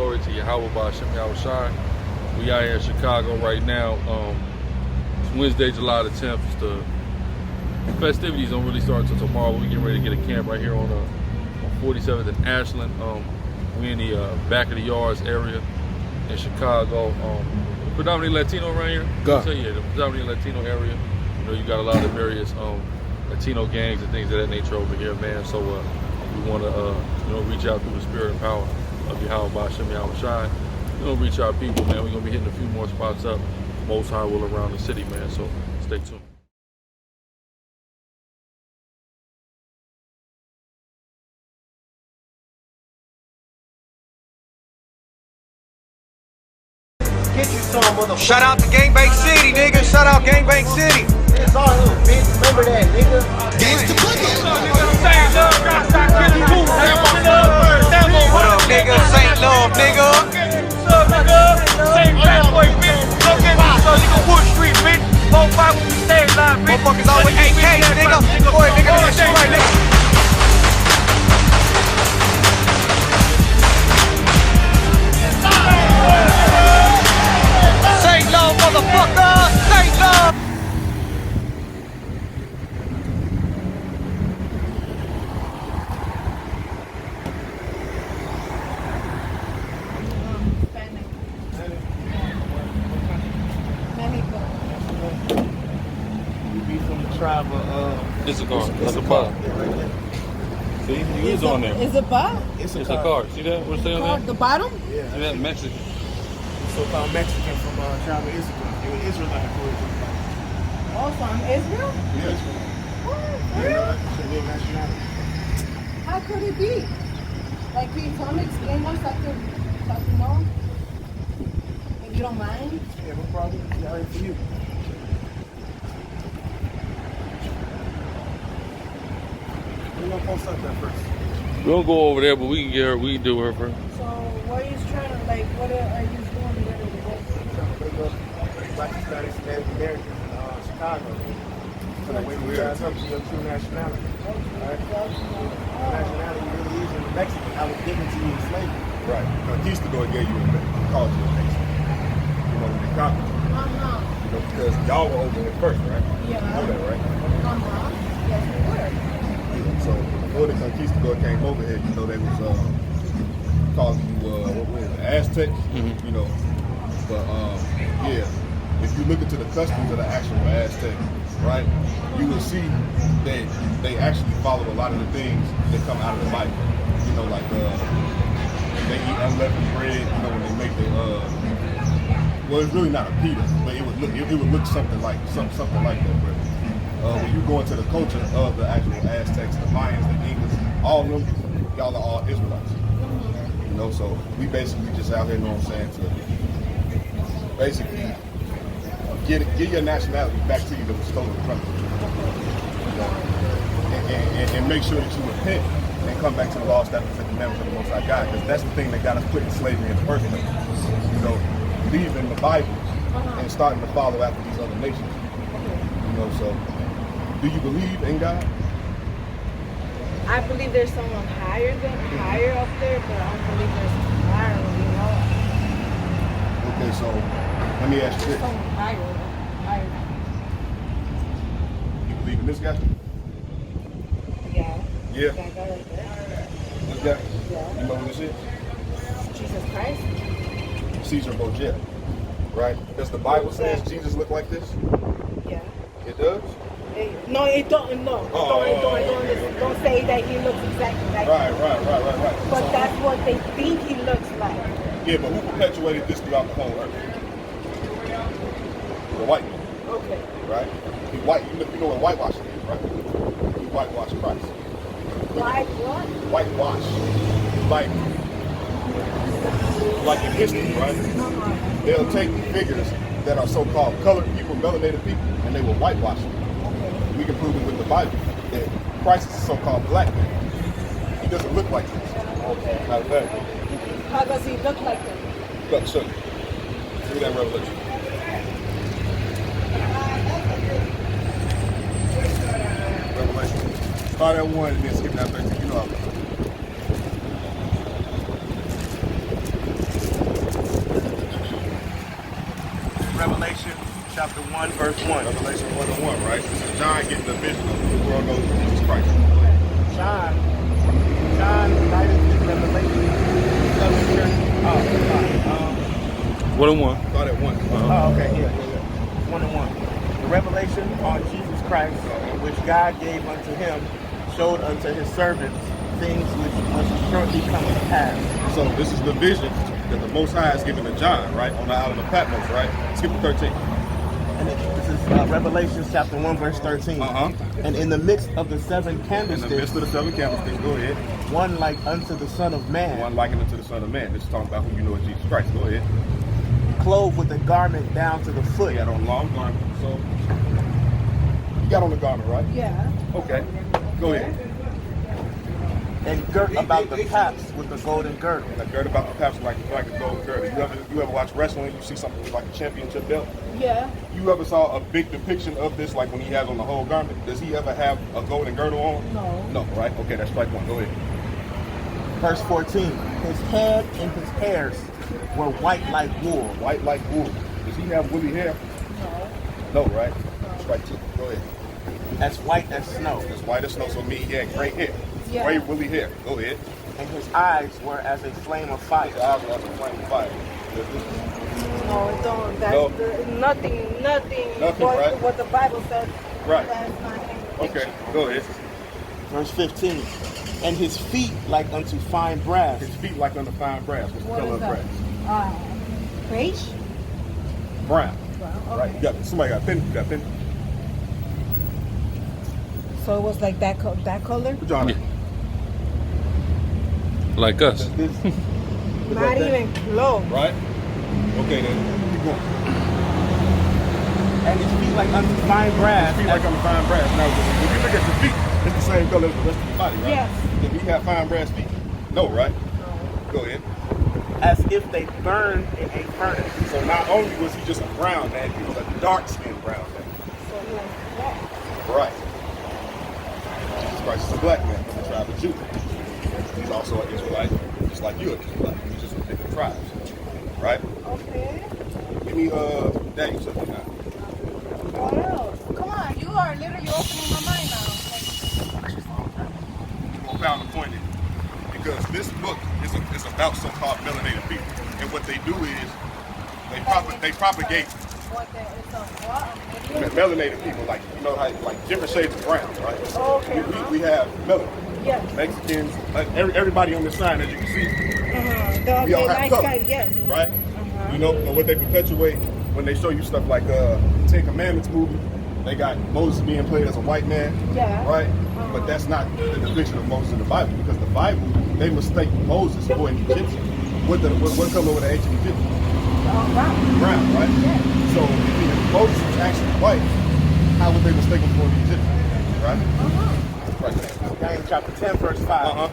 glory to Yahweh Ba'Shem Yahushai. We out here in Chicago right now. It's Wednesday, July the 10th. It's the festivities don't really start until tomorrow. We're getting ready to get a camp right here on 47th and Ashland. We're in the back of the yards area in Chicago. Predominantly Latino around here. So yeah, the predominantly Latino area. You know, you got a lot of various Latino gangs and things of that nature over here, man. So we want to, reach out through the spirit and power of Yahweh Ba'Shem Yahushai. Reach our people, man. We're gonna be hitting a few more spots up. Most High will around the city, man. So stay tuned. Shout out to Gangbang City, nigga. Shout out Gangbang City. It's all hood, bitch. Remember that, nigga. What up, nigga? St. Love, nigga. Same fat boy, bitch. Look at me, so you can push street, bitch. 4-5 when we stay live, bitch. Motherfuckers always AK, nigga. Boy, nigga, that shit right, nigga. St. Love, motherfucker. St. Love. It's a car. It's a car. See, he is on there. Is it bar? It's a car. See that? What's saying on The bottom? Yeah. See that? Mexican. So-called Mexican from tribe of Israel. They were Israelite origin. Oh, from Israel? Yeah. What? For real? That's their nationality. How could it be? Like, can you tell me, explain us so I can know? If you don't mind? Yeah, no problem. Yeah, right for you. We're gonna post up that first. We don't go over there, but we can get her. We can do her first. So, what are you trying to, like, what are you doing there? Trying to bring up Black Hispanics and Native Americans in Chicago. So that way we guys up to your true nationality. Right? Your nationality really is in Mexican. I was given to you in slavery. Right. Conquistador gave you called you a Mexican. You know, when they conquered you. You know, because y'all were over there first, right? Yeah. You know that, right? Yes, we were. Yeah. So before the conquistador came over here, you know, they was calling you what was it, Aztecs, you know. But yeah, if you look into the customs of the actual Aztec, right, you will see that they actually follow a lot of the things that come out of the Bible. You know, like they eat unleavened bread. You know, when they make the well, it's really not a pita, but it would look something like something like that. But when you go into the culture of the actual Aztecs, the Mayans, the Incas, all of them, y'all are all Israelites. You know, so we basically just out here, you know what I'm saying, to basically get your nationality back to you that was stolen from you. You know? And make sure that you repent and come back to the law, statutes, and commandments of the Most High God, because that's the thing that got us put in slavery in the first place. You know, leaving the Bible and starting to follow after these other nations. You know, so do you believe in God? I believe there's someone higher up there, but I don't believe there's someone higher, you know. Okay, so let me ask you this. Someone higher. You believe in this guy? Yeah. Yeah. That guy right there. This guy? Yeah. You know who this is? Jesus Christ. Caesar Borgia, right? Does the Bible say Jesus look like this? Yeah. It does? No, it don't. No, don't say that he looks exactly like Right. But So, that's what they think he looks like. yeah, but who perpetuated this throughout the whole earth? The white man, Okay. right? You know what whitewashing is, right? You whitewash Christ. Like what? Whitewash. Like in history, right? They'll take figures that are so-called colored people, melanated people, and they will whitewash them. We can prove it with the Bible that Christ is a so-called black man. He doesn't look like this. Okay. Matter of fact, How does he look like that? look, show you. See that revelation. Revelation. Start at 1 and then skip that back to you know how. 1 verse 1. Revelation 1:1, right? This is John getting the vision of the world knows Jesus Christ. John writing his revelation. What and one? Start at 1. Oh, okay, yeah. 1 and 1. The revelation on Jesus Christ, which God gave unto him, showed unto his servants things which must shortly come to pass. So this is the vision that the Most High is given to John, right? On the island of Patmos, right? Skip to 13. And this is Revelation chapter 1 verse 13. And in the midst of the 7 In the candlesticks, midst of the 7 candlesticks, go ahead. one like unto the Son of Man, One likened unto the Son of Man. This is talking about who you know as Jesus Christ. Go ahead. clothed with a garment down to the foot. He had on a long garment. So you got on the garment, right? Yeah. Okay. Go ahead. And girt about the paps with the golden girdle. And a girt about the paps like a gold girdle. You ever watch wrestling? You see something like a championship belt? Yeah. You ever saw a big depiction of this, like when he has on the whole garment? Does he ever have a golden girdle on? No. No, right? Okay, that's strike 1. Go ahead. Verse 14. His head and his hairs were white like wool. White like wool. Does he have woolly hair? No. No, right? Strike 2. Go ahead. As white as snow. It's white as snow, so me, he had gray hair. Yeah. Gray woolly hair. Go ahead. And his eyes were as a flame of fire. His eyes were like a flame of fire. No, it don't. That's No. nothing. Nothing, What, right? what the Bible says. Right. That's not in the Okay, picture. go ahead. Verse 15. And his feet like unto fine brass. His feet like under fine brass. What's the What color is of that? brass? Beige? Brown. Brown, Right. okay. You got somebody got a pen. You got a pen. So it was like that color? John. Yeah. Like us. This, Not even close. Right. Okay then. Keep going. and his feet like unto fine brass. Feet like under fine brass. Now, when you look at your feet, it's the same color as the rest of your body, right? Yes. If you have fine brass feet, no, right? Go ahead. As if they burned in a furnace. So not only was he just a brown man, he was a dark-skinned brown man. So he was black. Right. Jesus Christ is a black man from the tribe of Judah. He's also an Israelite, just like you're an Israelite. He's just from different tribes. Right? Okay. Give me Daniel something now. What else? Come on, you are literally opening my mind now. You won't pound the point in. Because this book is about so-called melanated people. And what they do is they propagate What the, it's a what? melanated people, like you know, like different shades of brown, right? Okay. We have melanin. Yes. Mexicans, like everybody on this side, as you can see, The We all have nice color. guy, yes. right? You know, and what they perpetuate when they show you stuff like Ten Commandments movie, they got Moses being played as a white man, Yeah. right? But that's not the depiction of Moses in the Bible, because the Bible, they mistake Moses for an Egyptian. What color were the ancient Egyptians? Brown. Brown, right? Yes. So if Moses was actually white, how would they mistake him for an Egyptian, right? Right there. Daniel chapter 10, verse 5.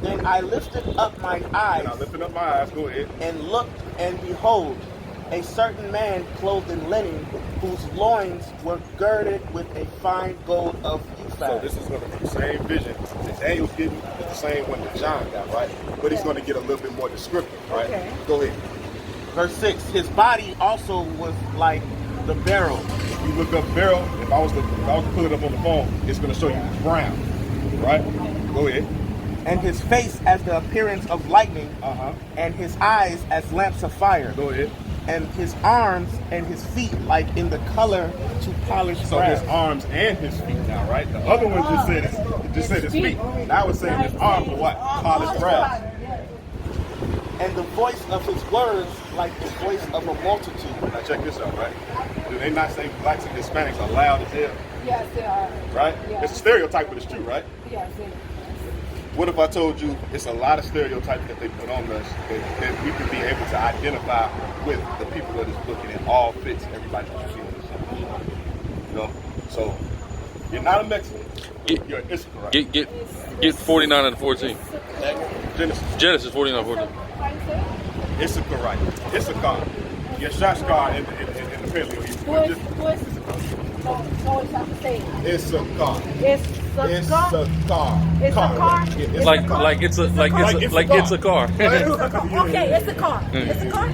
Then I lifted up mine eyes And I lifted up my eyes, go ahead. and looked, and behold, a certain man clothed in linen, whose loins were girded with a fine gold of So Uphaz. this is going to be the same vision that Daniel's getting, but the same one that John got, right? But he's going to get a little bit more descriptive, right? Okay. Go ahead. Verse 6. His body also was like the beryl. If you look up beryl, if I was to put it up on the phone, it's going to show you it's brown, right? Go ahead. And his face as the appearance of lightning, and his eyes as lamps of fire. Go ahead. And his arms and his feet like in the color to polished So brass. his arms and his feet now, right? The other one just said his feet. Now it's saying his arms are what? Polished brass. And the voice of his words like the voice of a multitude. Now check this out, right? Do they not say blacks and Hispanics are loud as hell, Yes, they are. right? Yeah. It's a stereotype, but it's true, right? Yes, they are. What if I told you it's a lot of stereotypes that they put on us that we can be able to identify with the people that is looking at all fits everybody that you see on the show? You know? So you're not a Mexican. You're an Issachar. Get 49 out of 14. Genesis 49 out of 14. Issacharite. Issachar. You're Shashkar in the Paleo. Who is So it's not the same. It's a car. It's a It's car. a car. It's a car. Yeah, It's Like a car. like it's a like it's a car. Okay, it's a car. It's a car.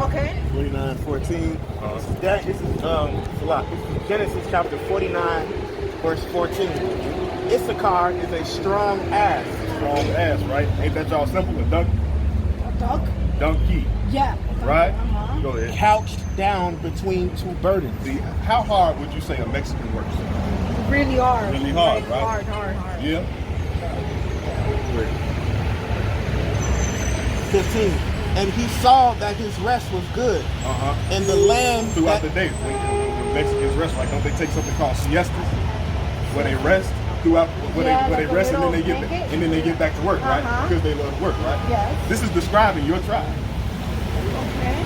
Okay. 49:14. This is it's a lot. This is Genesis chapter 49, verse 14. Issachar is a strong ass. Strong ass, right? Ain't that y'all simple? A donkey. A duck. Donkey. Yeah. Right? Uh-huh. Go ahead. Couched down between two burdens. See, how hard would you say a Mexican works? Really hard. Really hard, right? Hard. Yeah. 15. And he saw that his rest was good. And the land Throughout the day, when Mexicans rest, like, don't they take something called siestas, where they rest throughout, where they rest and then they get back to work, right? Because they love work, right? Yes. This is describing your tribe. Okay.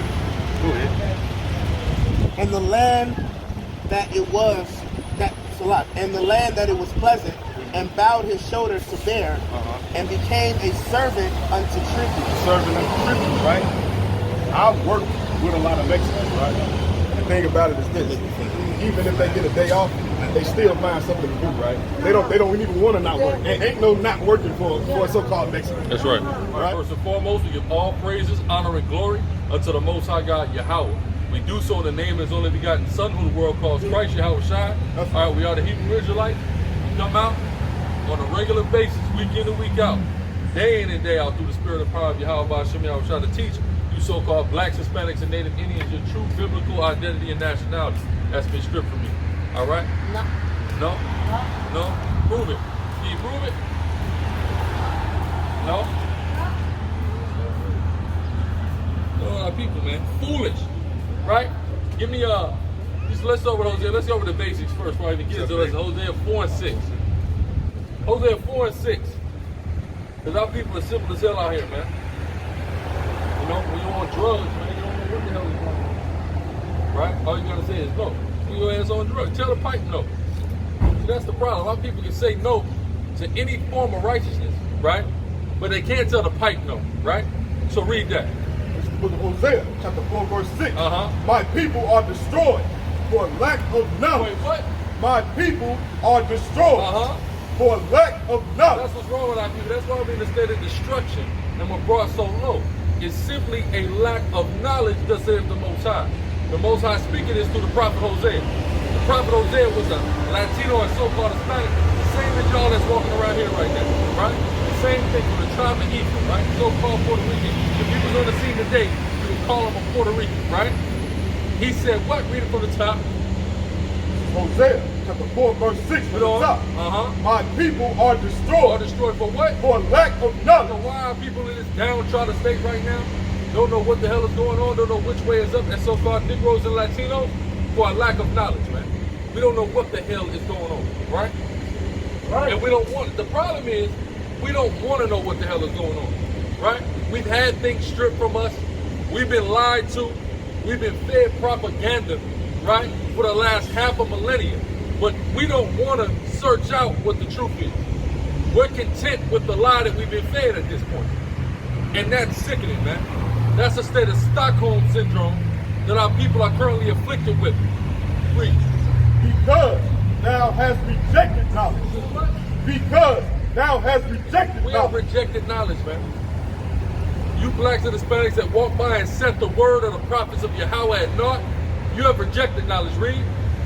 Go ahead. and the land that it was and the land that it was pleasant, and bowed his shoulders to bear, and became a servant unto tribute. Serving them tribute, right? I've worked with a lot of Mexicans, right? And the thing about it is this: even if they get a day off, they still find something to do, right? They don't even want to not work. Ain't no not working for a so-called Mexican. That's right. Right. First and foremost, we give all praises, honor, and glory unto the Most High God, Yahweh. We do so in the name of His only begotten Son, who the world calls Christ, Yahweh Shai. All right, we are the Hebrew Israelites. We come out on a regular basis, week in and week out, day in and day out, through the spirit and power of Yahweh Ba'ashem Yahweh Shai, to teach you so-called blacks, Hispanics, and Native Indians your true biblical identity and nationality. That's been stripped from you. All right? No. No? No? Prove it. Can you prove it? No? No, a lot of people, man. Foolish. Right? Give me let's go over Hosea. Let's go over the basics first before I even get into this. Hosea 4 and 6. Hosea 4 and 6. Because our people are simple as hell out here, man. You know, when you're on drugs, man, you don't know what the hell is going on. Right? All you gotta say is no. When your ass on drugs, tell the pipe no. So that's the problem. A lot of people can say no to any form of righteousness, right? But they can't tell the pipe no, right? So read that. It's the book of Hosea, chapter 4, verse 6. Uh-huh. My people are destroyed for lack of knowledge. Wait, what? My people are destroyed Uh-huh. for lack of knowledge. That's what's wrong with our people. That's why we're in a state of destruction and we're brought so low. It's simply a lack of knowledge, thus saith the Most High. The Most High speaking this through the prophet Hosea. The prophet Hosea was a Latino and so-called Hispanic, the same as y'all that's walking around here right now, right? The same thing from the tribe of Ephraim, right? So-called Puerto Rican. If he was on the scene today, you would call him a Puerto Rican, right? He said what? Read it from the top. Hosea, chapter 4, verse 6, from the top. My people are destroyed. Are destroyed for what? For lack of So knowledge. why are people in this downtrodden state right now? Don't know what the hell is going on, don't know which way is up, as so-called Negroes and Latinos, for a lack of knowledge, man. We don't know what the hell is going on, right? Right. And we don't want it. The problem is, we don't want to know what the hell is going on, right? We've had things stripped from us. We've been lied to. We've been fed propaganda, right, for the last half a millennia. But we don't want to search out what the truth is. We're content with the lie that we've been fed at this point. And that's sickening, man. That's a state of Stockholm syndrome that our people are currently afflicted with. Read. Because thou hast rejected knowledge. Because thou hast rejected We have knowledge. rejected knowledge, man. You blacks and Hispanics that walk by and set the word of the prophets of Yahweh at naught, you have rejected knowledge. Read.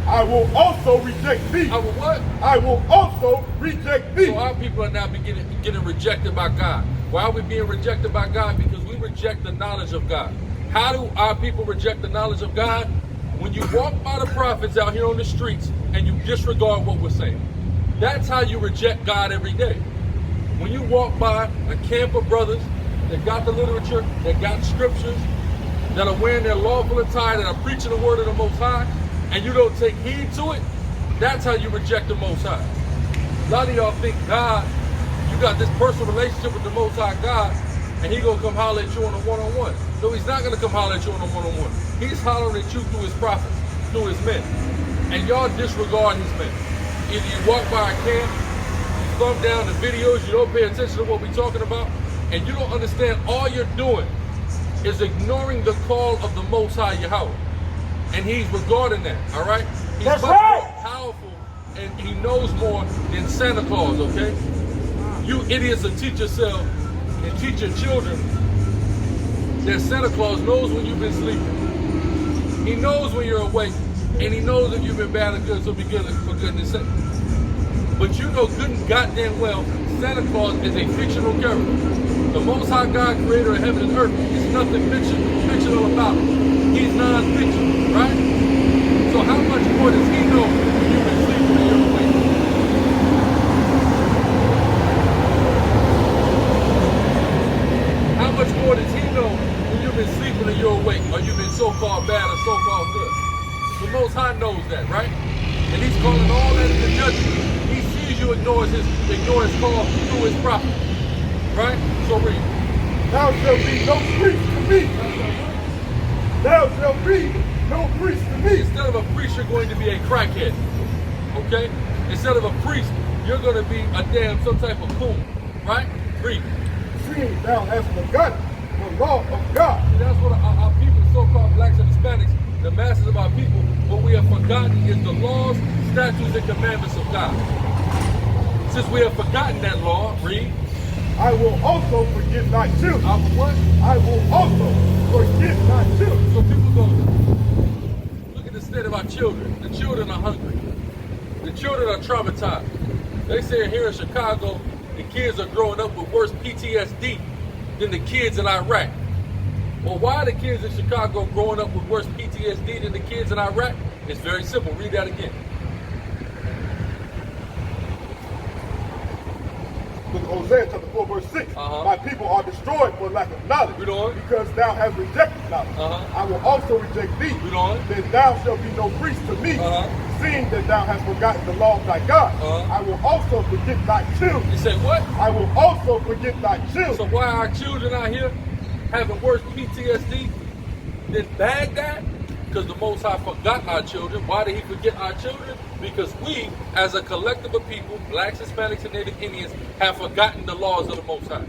I will also reject thee. I will what? I will also reject thee. So our people are now getting rejected by God. Why are we being rejected by God? Because we reject the knowledge of God. How do our people reject the knowledge of God? When you walk by the prophets out here on the streets and you disregard what we're saying. That's how you reject God every day. When you walk by a camp of brothers that got the literature, that got scriptures, that are wearing their lawful attire, that are preaching the word of the Most High, and you don't take heed to it, that's how you reject the Most High. A lot of y'all think God, you got this personal relationship with the Most High God, and He gonna come holler at you on a one-on-one. No, He's not gonna come holler at you on a one-on-one. He's hollering at you through His prophets, through His men. And y'all disregard His men. Either you walk by a camp, you thumb down the videos, you don't pay attention to what we're talking about, and you don't understand all you're doing is ignoring the call of the Most High Yahweh. And He's regarding that, all right? That's right. How powerful and he knows more than Santa Claus, okay? You idiots will teach yourself and teach your children that Santa Claus knows when you've been sleeping. He knows when you're awake, and he knows if you've been bad or good, so be good for goodness sake. But you know good and goddamn well, Santa Claus is a fictional character. The Most High God, creator of heaven and earth, is nothing fictional about him. He's non-fiction, right? So how much more does he know when you've been sleeping and you're awake? How much more does he know when you've been sleeping and you're awake, or you've been so-called bad or so-called good? The Most High knows that, right? And he's calling all that into judgment. He sees you ignore his call through his prophet. Right? So read. Thou shalt be no priest to me. Thou shalt be no priest to me. Instead of a priest, you're going to be a crackhead. Okay? Instead of a priest, you're going to be a damn some type of coon. Right? Read. Seeing thou hast forgotten the law of God. See, that's what our people, so-called blacks and Hispanics, the masses of our people, what we have forgotten is the laws, statutes, and commandments of God. Since we have forgotten that law, read. I will also forget thy children. I will what? I will also forget thy children. So people go, look at the state of our children. The children are hungry. The children are traumatized. They say here in Chicago, the kids are growing up with worse PTSD than the kids in Iraq. Well, why are the kids in Chicago growing up with worse PTSD than the kids in Iraq? It's very simple. Read that again. Look at Hosea chapter 4 verse 6. My people are destroyed for lack of knowledge. Read on. Because thou hast rejected knowledge. I will also reject thee. Read on. Then thou shalt be no priest to me. Seeing that thou hast forgotten the law of thy God. I will also forget thy children. You say what? I will also forget thy children. So why are our children out here having worse PTSD than Baghdad? Because the Most High forgot our children. Why did he forget our children? Because we, as a collective of people, blacks, Hispanics, and Native Indians, have forgotten the laws of the Most High.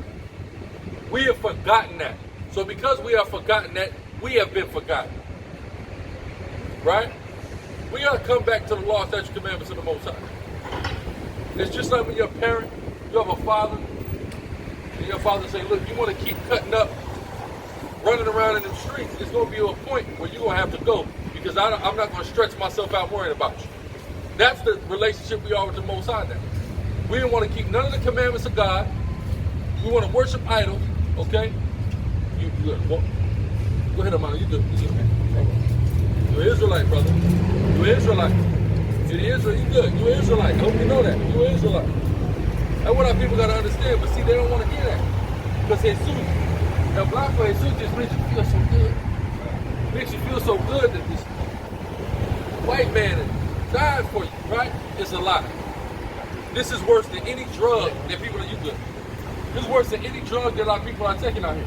We have forgotten that. So because we have forgotten that, we have been forgotten. Right? We got to come back to the law, statutes, commandments of the Most High. It's just like when you're a parent, you have a father, and your father say, look, you want to keep cutting up, running around in the streets, it's going to be a point where you're going to have to go because I'm not going to stretch myself out worrying about you. That's the relationship we are with the Most High now. We don't want to keep none of the commandments of God. We want to worship idols, okay? You good. Well, go ahead, Amanda. You good. You good. You're an Israelite, brother. You're an Israelite. You're the Israel. You good. You're an Israelite. I hope you know that. You're an Israelite. That's what our people got to understand, but see, they don't want to hear that. Because Jesus, the black for Jesus just makes you feel so good. Makes you feel so good that this white man died for you, right? It's a lie. This is worse than any drug that people are using. This is worse than any drug that our people are taking out here.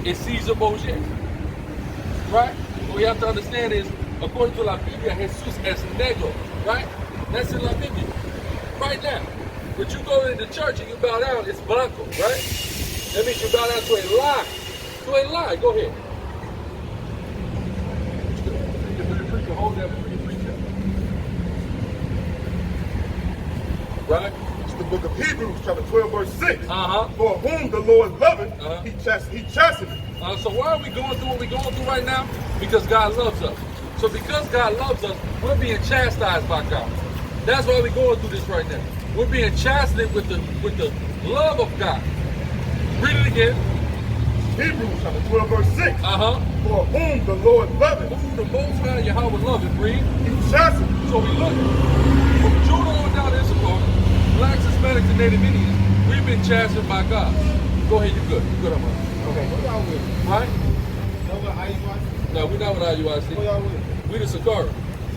It's Caesar Borgia. Right? What we have to understand is, according to La Biblia, Jesus es negro, right? That's in La Biblia. Right now. But you go into church and you bow down, it's blanco, right? That means you bow down to a lie. To a lie. Go ahead. Hold that for you, preacher. Right? It's the book of Hebrews, chapter 12, verse 6. For whom the Lord loveth, he chasteneth. So why are we going through what we're going through right now? Because God loves us. So because God loves us, we're being chastised by God. That's why we're going through this right now. We're being chastised with the love of God. Read it again. Hebrews chapter 12, verse 6. For whom the Lord loveth. Whom the Most High Yahweh loveth. Read. He chasteneth. So we look from Judah on down to Issachar, blacks, Hispanics, and Native Indians. We've been chastised by God. Go ahead, you good. You good, Amanda. Okay, who y'all with? Right? Y'all with IUIC? No, we're not with IUIC. Who y'all with? We the SICARRI.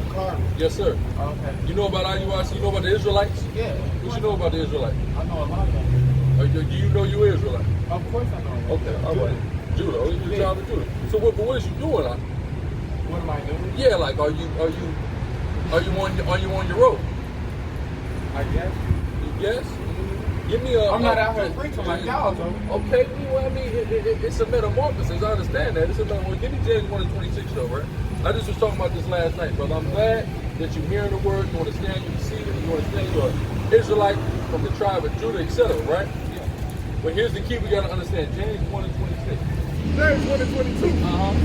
SICARRI. Yes, sir. Okay. You know about IUIC? You know about the Israelites? Yeah. What you know about the Israelites? I know a lot of them. Do you know you're Israelite? Of course I know. Okay, all right. Judah. Oh, you're a child of Judah. So what is you doing? What am I doing? Yeah, like are you on your road? I guess. You guess? Give me a. I'm not out here preaching like y'all though. Okay, well, I mean, it's a metamorphosis. I understand that. It's a metamorphosis. Give me James 1:26 though, right? I just was talking about this last night, brother. I'm glad that you're hearing the word, you understand, you receive it, you understand you're an Israelite from the tribe of Judah, etc., right? Yeah. But here's the key we got to understand. James 1 and 26. James 1 and 22.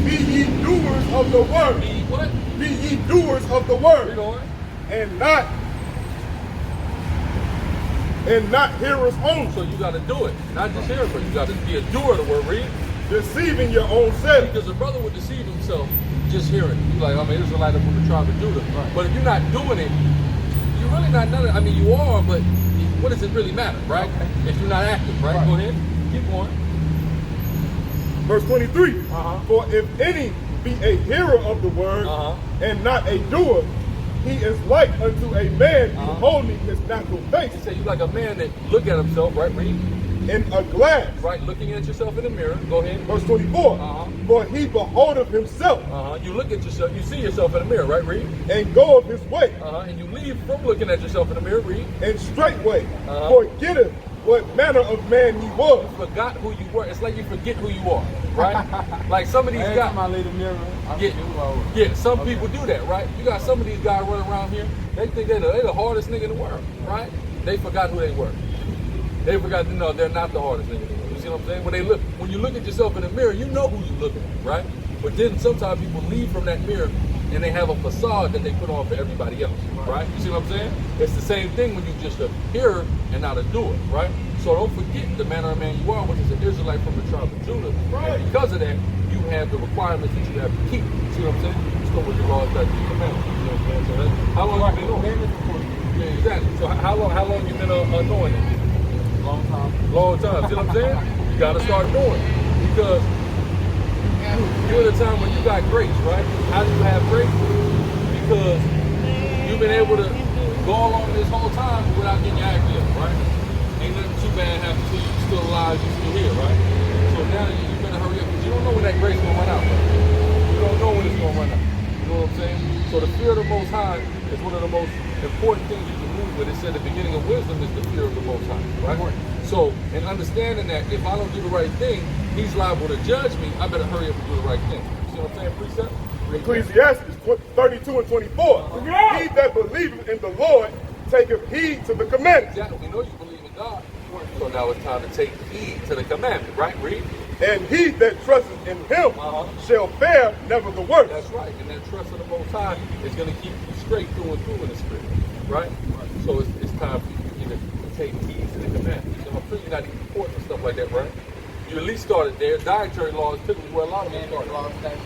Be ye doers of the word. Be what? Be ye doers of the word. Read on. And not hearers only. So you got to do it. Not just hear it, but you got to be a doer of the word. Read. Deceiving your own self. Because a brother would deceive himself just hearing it. You're like, I'm an Israelite from the tribe of Judah. Right. But if you're not doing it, you're really not none of it. I mean, you are, but what does it really matter, right? Okay. If you're not active, right? Go ahead. Keep going. Verse 23. For if any be a hearer of the word and not a doer, he is like unto a man beholding his natural face. He said you're like a man that look at himself, right? Read. In a glass. Right, looking at yourself in the mirror. Go ahead. Verse 24. For he beholdeth himself. You look at yourself, you see yourself in the mirror, right? Read. And goeth his way. And you leave from looking at yourself in the mirror. Read. And straightway forgetteth what manner of man he was. You forgot who you were. It's like you forget who you are, right? Like some of these guys. Yeah, some people do that, right? You got some of these guys running around here. They think they're the hardest nigga in the world, right? They forgot who they were. They forgot to know they're not the hardest nigga in the world. You see what I'm saying? When you look at yourself in the mirror, you know who you're looking at, right? But then sometimes people leave from that mirror and they have a facade that they put on for everybody else, right? You see what I'm saying? It's the same thing when you're just a hearer and not a doer, right? So don't forget the manner of man you are, which is an Israelite from the tribe of Judah. Right. And because of that, you have the requirements that you have to keep. You see what I'm saying? So with the laws that you commandments. You know what I'm saying? So how long have you been knowing? Yeah, exactly. So how long you been knowing it? Long time. Long time. See what I'm saying? You got to start doing it. Because you're at a time when you got grace, right? How do you have grace? Because you've been able to go along this whole time without getting your act together, right? Ain't nothing too bad happening to you. You're still alive, you're still here, right? So now you better hurry up because you don't know when that grace is going to run out, right? You don't know when it's going to run out. You know what I'm saying? So the fear of the Most High is one of the most important things you can move with. It said the beginning of wisdom is the fear of the Most High, right? So in understanding that if I don't do the right thing, he's liable to judge me, I better hurry up and do the right thing. You see what I'm saying, precept? Ecclesiastes 32 and 24. Yeah. He that believeth in the Lord taketh heed to the commandments. Exactly. We know you believe in God. So now it's time to take heed to the commandment, right? Read. And he that trusteth in him shall fare never the worse. That's right. And that trust of the Most High is going to keep you straight through and through in the spirit, right? So it's time for you to take heed to the commandments. So I'm sure you're not even important and stuff like that, right? You at least started there. Dietary laws typically where a lot of them start.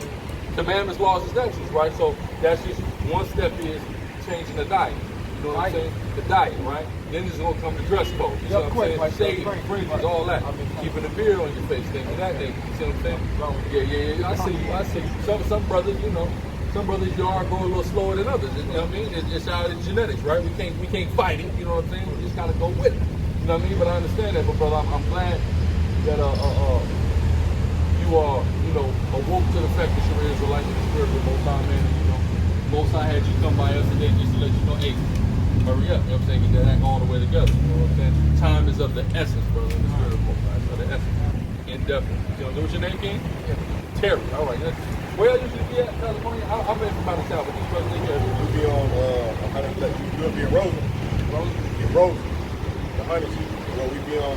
Commandments, laws, and statutes, right? So that's just one step is changing the diet. You know what I'm saying? The diet, right? Then it's going to come to dress code. You know what I'm saying? Shave, fringes, all that. Keeping the beard on your face, things of that thing. You see what I'm saying? Yeah. I see you. Some brothers, you know, some brothers' yard go a little slower than others. You know what I mean? It's out of genetics, right? We can't fight it. You know what I'm saying? We just got to go with it. You know what I mean? But I understand that, but brother, I'm glad that you are, you know, awoke to the fact that you're Israelite in the spirit of the Most High, man. You know, Most High had you come by us today just to let you know, hey, hurry up. You know what I'm saying? Get that all the way together. You know what I'm saying? Time is of the essence, brother, in the spirit of the Most High. It's of the essence. Indefinitely. You know what's your name, King? Yeah. Terry. All right. Where you usually be at, California? I'm in from out of town, but these brothers in here. We'll be on, you'll be in Rosen. In Rosen. The Hunters. Well, we be on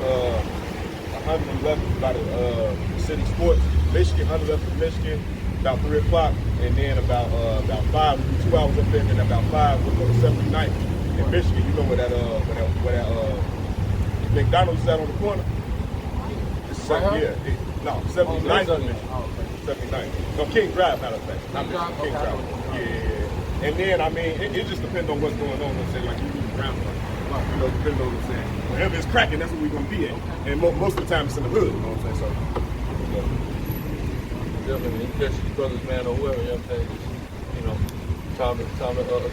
111 by the City Sports, Michigan, 111 from Michigan, about 3 o'clock, and then about 5, we do 2 hours up there, and then about 5, we'll go to 79th in Michigan. You know where that McDonald's is at on the corner? This is yeah. No, 79th in Michigan. 79th. No, King Drive, matter of fact. Not Michigan, King Drive. Yeah. And then, I mean, it just depends on what's going on. Let's say, like, you do the ground. You know, depending on what I'm saying. Wherever it's cracking, that's where we're going to be at. And most of the time, it's in the hood, you know what I'm saying? So, definitely, you catch these brothers, man, or whoever, you know what I'm saying? Just, you know, time to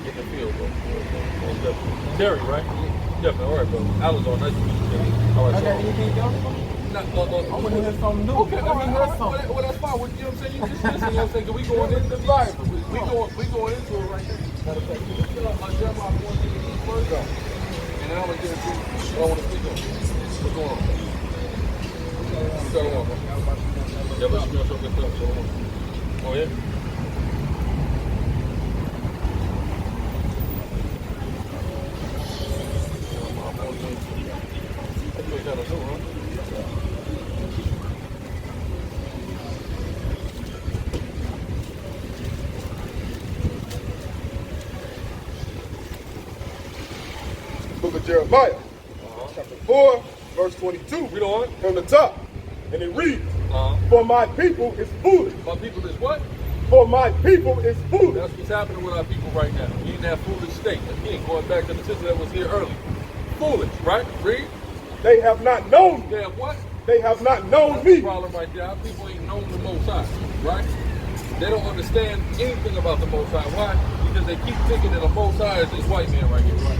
get the field, bro. Terry, right? Definitely. All right, bro. Alizar, nice to meet you, Terry. All right, so. Okay, anything else? I want to hear something new. Okay, well, that's fine. Well, that's fine. You know what I'm saying? You just listen, you know what I'm saying? Because we going into the Bible. We going into it right now. Matter of fact, you just fill out my Jeremiah 14 first. And then I'm going to get into what I want to speak on. What's going on? What's going on, bro? Yeah, let's smell something good. Oh, yeah? book of Jeremiah, chapter 4, verse 22. Read on. From the top. And it reads, for my people is foolish. My people is what? For my people is foolish. That's what's happening with our people right now. We in that foolish state. Again, going back to the sister that was here early. Foolish, right? Read. They have not known me. They have what? They have not known That's me. the problem right there. Our people ain't known the Most High, right? They don't understand anything about the Most High. Why? Because they keep thinking that the Most High is this white man right here, right?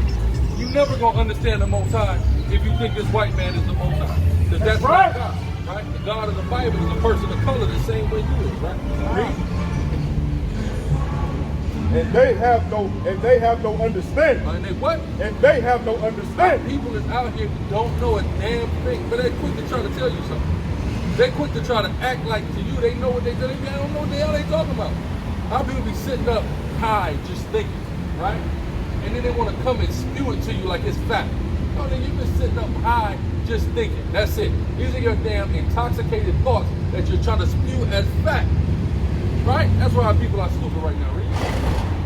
You never gonna understand the Most High if you think this white man is the Most High. Because that's right. not God, right? The God of the Bible is a person of color the same way you is, right? Read. And they have no understanding. And they what? And they have no understanding. People is out here who don't know a damn thing, but they quick to try to tell you something. They quick to try to act like to you they know what they do. They don't know what the hell they talking about. Our people be sitting up high just thinking, right? And then they want to come and spew it to you like it's fact. No, then you've been sitting up high just thinking. That's it. These are your damn intoxicated thoughts that you're trying to spew as fact. Right? That's why our people are stupid right now. Read.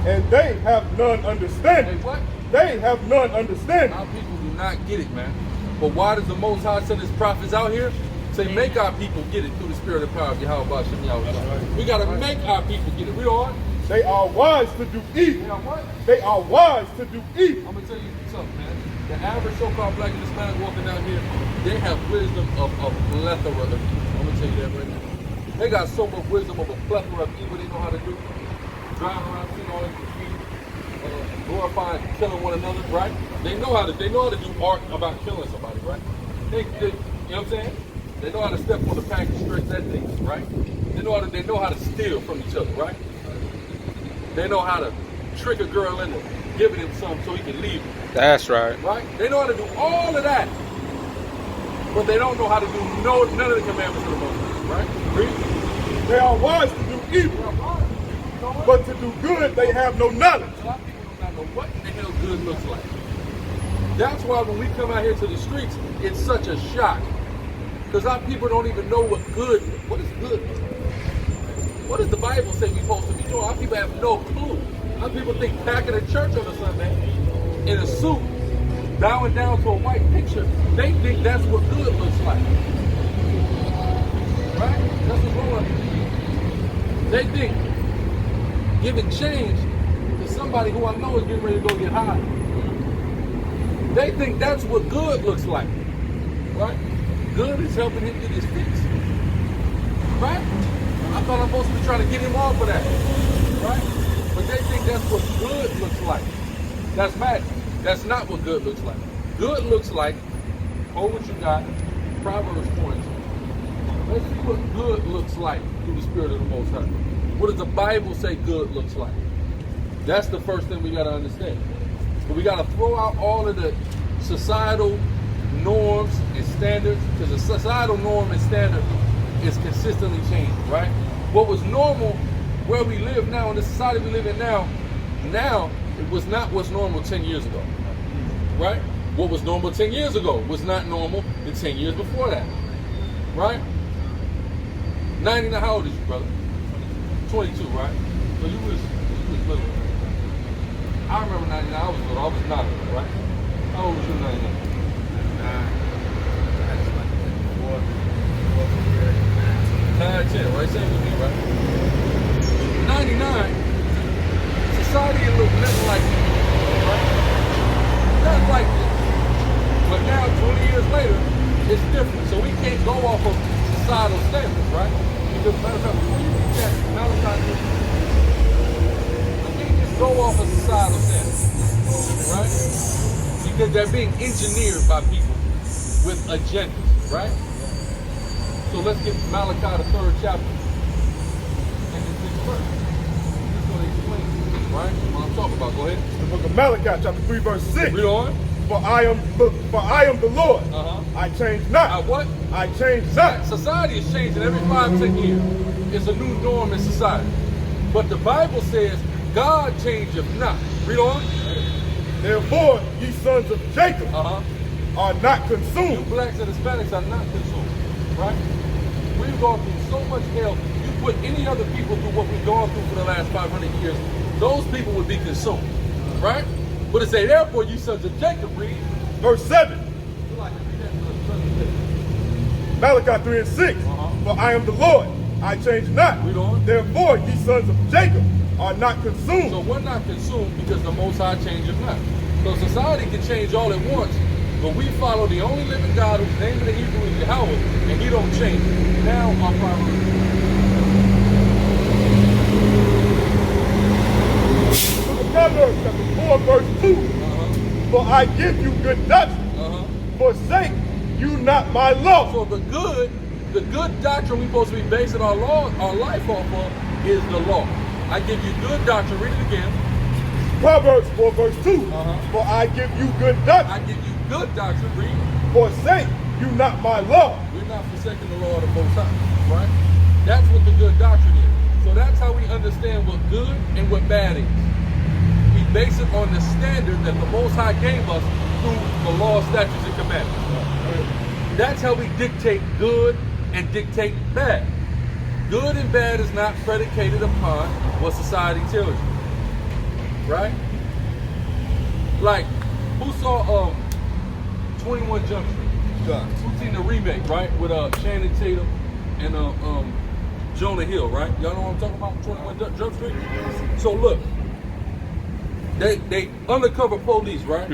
And they have none understanding. They what? They have none understanding. Our people do not get it, man. But why does the Most High send his prophets out here? To make our people get it through the spirit and power of Yahweh Shem Yahweh. We got to make our people get it. Read on. They are wise to do evil. You know what? They are wise to do evil. I'm going to tell you something, man. The average so-called black and Hispanic walking down here, they have wisdom of a plethora of evil. I'm going to tell you that right now. They got so much wisdom of a plethora of evil they know how to do. Driving around, seeing all this graffiti, glorifying, killing one another, right? They know how to do art about killing somebody, right? They, you know what I'm saying? They know how to step on the package stretch that thing, right? They know how to steal from each other, right? They know how to trick a girl into giving him something so he can leave her. That's right. Right? They know how to do all of that. But they don't know how to do none of the commandments of the Most High, right? Read. They are wise to do evil. But to do good, they have no knowledge. A lot of people do not know what the hell good looks like. That's why when we come out here to the streets, it's such a shock. Because our people don't even know what is good. What does the Bible say we're supposed to be doing? Our people have no clue. Our people think packing a church on a Sunday in a suit, bowing down to a white picture, they think that's what good looks like. Right? That's what's wrong with them. They think giving change to somebody who I know is getting ready to go get high. They think that's what good looks like. Right? Good is helping him get his fix. Right? I thought I'm supposed to be trying to get him off of that. Right? But they think that's what good looks like. That's magic. That's not what good looks like. Good looks like, hold what you got, Proverbs 22. Let's see what good looks like through the spirit of the Most High. What does the Bible say good looks like? That's the first thing we got to understand. But we got to throw out all of the societal norms and standards, because the societal norm and standard is consistently changing, right? What was normal where we live now, in the society we live in now it was not what's normal 10 years ago, right? What was normal 10 years ago was not normal the 10 years before that, right? 99, how old is you, brother? 22, right? So you was little. I remember 99, I was little, I was 9, right? How old was you in 99? 9, 10, right? Same with me, right? 99, society looked nothing like this, right? Nothing like this. But now, 20 years later, it's different. So we can't go off of societal standards, right? Because matter of fact, before you read that, Malachi, we can't just go off of societal standards, right? Because they're being engineered by people with agendas, right? So let's get Malachi, the 3rd chapter, and the 6th verse. This is going to explain, right, what I'm talking about. Go ahead. The book of Malachi, chapter 3, verse 6. Read on. For I am the Lord. I change not. What? I change not. Society is changing every 5-10 years. It's a new norm in society. But the Bible says, God changeth not. Read on. Therefore, ye sons of Jacob are not You consumed. blacks and Hispanics are not consumed. Right? We've gone through so much hell. You put any other people through what we've gone through for the last 500 years, those people would be consumed. Right? But it say, therefore, you sons of Jacob, read. Verse 7. Malachi 3 and 6. For I am the Lord, I change not. Read on. Therefore, ye sons of Jacob are not consumed. So we're not consumed because the Most High changes not. So society can change all it wants, but we follow the only living God whose name in the Hebrew is Yahweh, and he don't change. Now our priority. Proverbs chapter 4 verse 2. For I give you good doctrine, forsake you not my law. So the good doctrine we're supposed to be basing our life off of is the law. I give you good doctrine. Read it again. Proverbs 4 verse 2. For I give you good doctrine. I give you good doctrine. Read. Forsake you not my law. We're not forsaking the law of the Most High, right? That's what the good doctrine is. So that's how we understand what good and what bad is. We base it on the standard that the Most High gave us through the law, statutes, and commandments. That's how we dictate good and dictate bad. Good and bad is not predicated upon what society tells you, right? Like, who saw 21 Jump Street? Who seen the remake, right? With Channing Tatum and Jonah Hill, right? Y'all know what I'm talking about? 21 Jump Street? So look, they undercover police, right?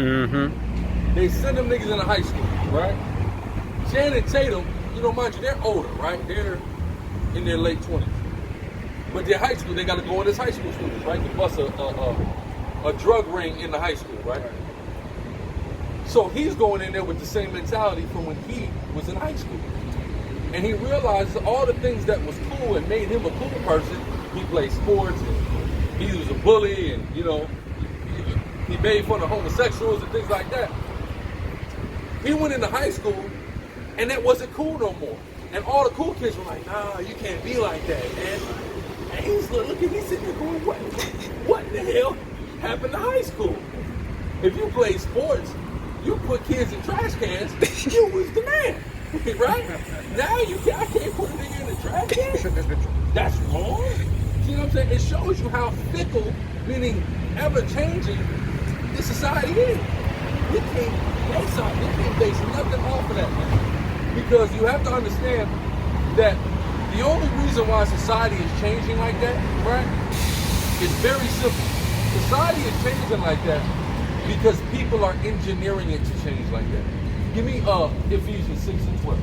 They send them niggas into high school, right? Channing Tatum, you know, mind you, they're older, right? They're in their late 20s. But they're high school, they got to go in as high school students, right? To bust a drug ring in the high school, right? So he's going in there with the same mentality from when he was in high school. And he realizes all the things that was cool and made him a cool person. He played sports, and he was a bully, and, you know, he made fun of homosexuals and things like that. He went into high school, and that wasn't cool no more. And all the cool kids were like, nah, you can't be like that, man. And he's looking, he's sitting there going, what the hell happened to high school? If you play sports, you put kids in trash cans, you was the man, right? Now I can't put a nigga in a trash can? That's wrong. See what I'm saying? It shows you how fickle, meaning ever-changing, this society is. We can't base nothing off of that, man. Because you have to understand that the only reason why society is changing like that, right, is very simple. Society is changing like that because people are engineering it to change like that. Give me Ephesians 6 and 12.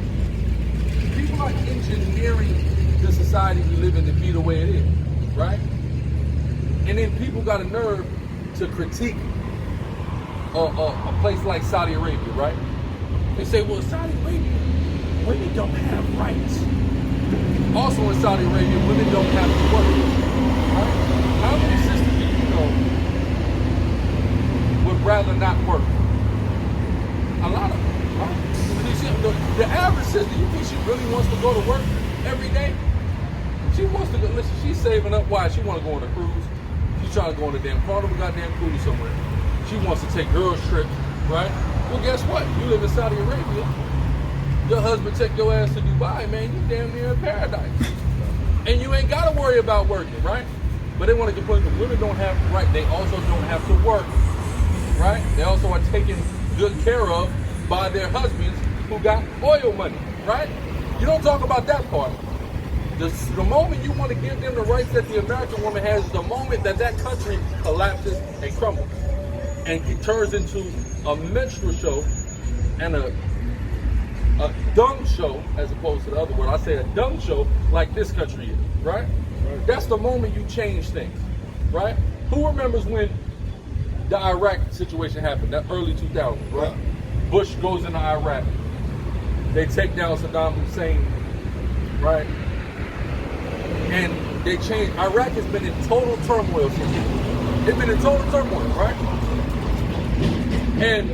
People are engineering the society we live in to be the way it is, right? And then people got a nerve to critique a place like Saudi Arabia, right? They say, well, Saudi Arabia, women don't have rights. Also in Saudi Arabia, women don't have to work. Right? How many sisters do you know would rather not work? A lot of them, right? You see, the average sister, you think she really wants to go to work every day? She wants to go, listen, she's saving up. Why? She want to go on a cruise. She's trying to go on a damn carnival, goddamn cruise somewhere. She wants to take girls trips, right? Well, guess what? You live in Saudi Arabia. Your husband take your ass to Dubai, man, you damn near in paradise. And you ain't got to worry about working, right? But they want to complain that women don't have the right. They also don't have to work, right? They also are taken good care of by their husbands who got oil money, right? You don't talk about that part. The moment you want to give them the rights that the American woman has is the moment that that country collapses and crumbles. And it turns into a minstrel show and a dumb show, as opposed to the other word. I say a dumb show like this country is, right? That's the moment you change things, right? Who remembers when the Iraq situation happened, that early 2000s, right? Bush goes into Iraq. They take down Saddam Hussein, right? And they change. Iraq has been in total turmoil since then. It's been in total turmoil, right? And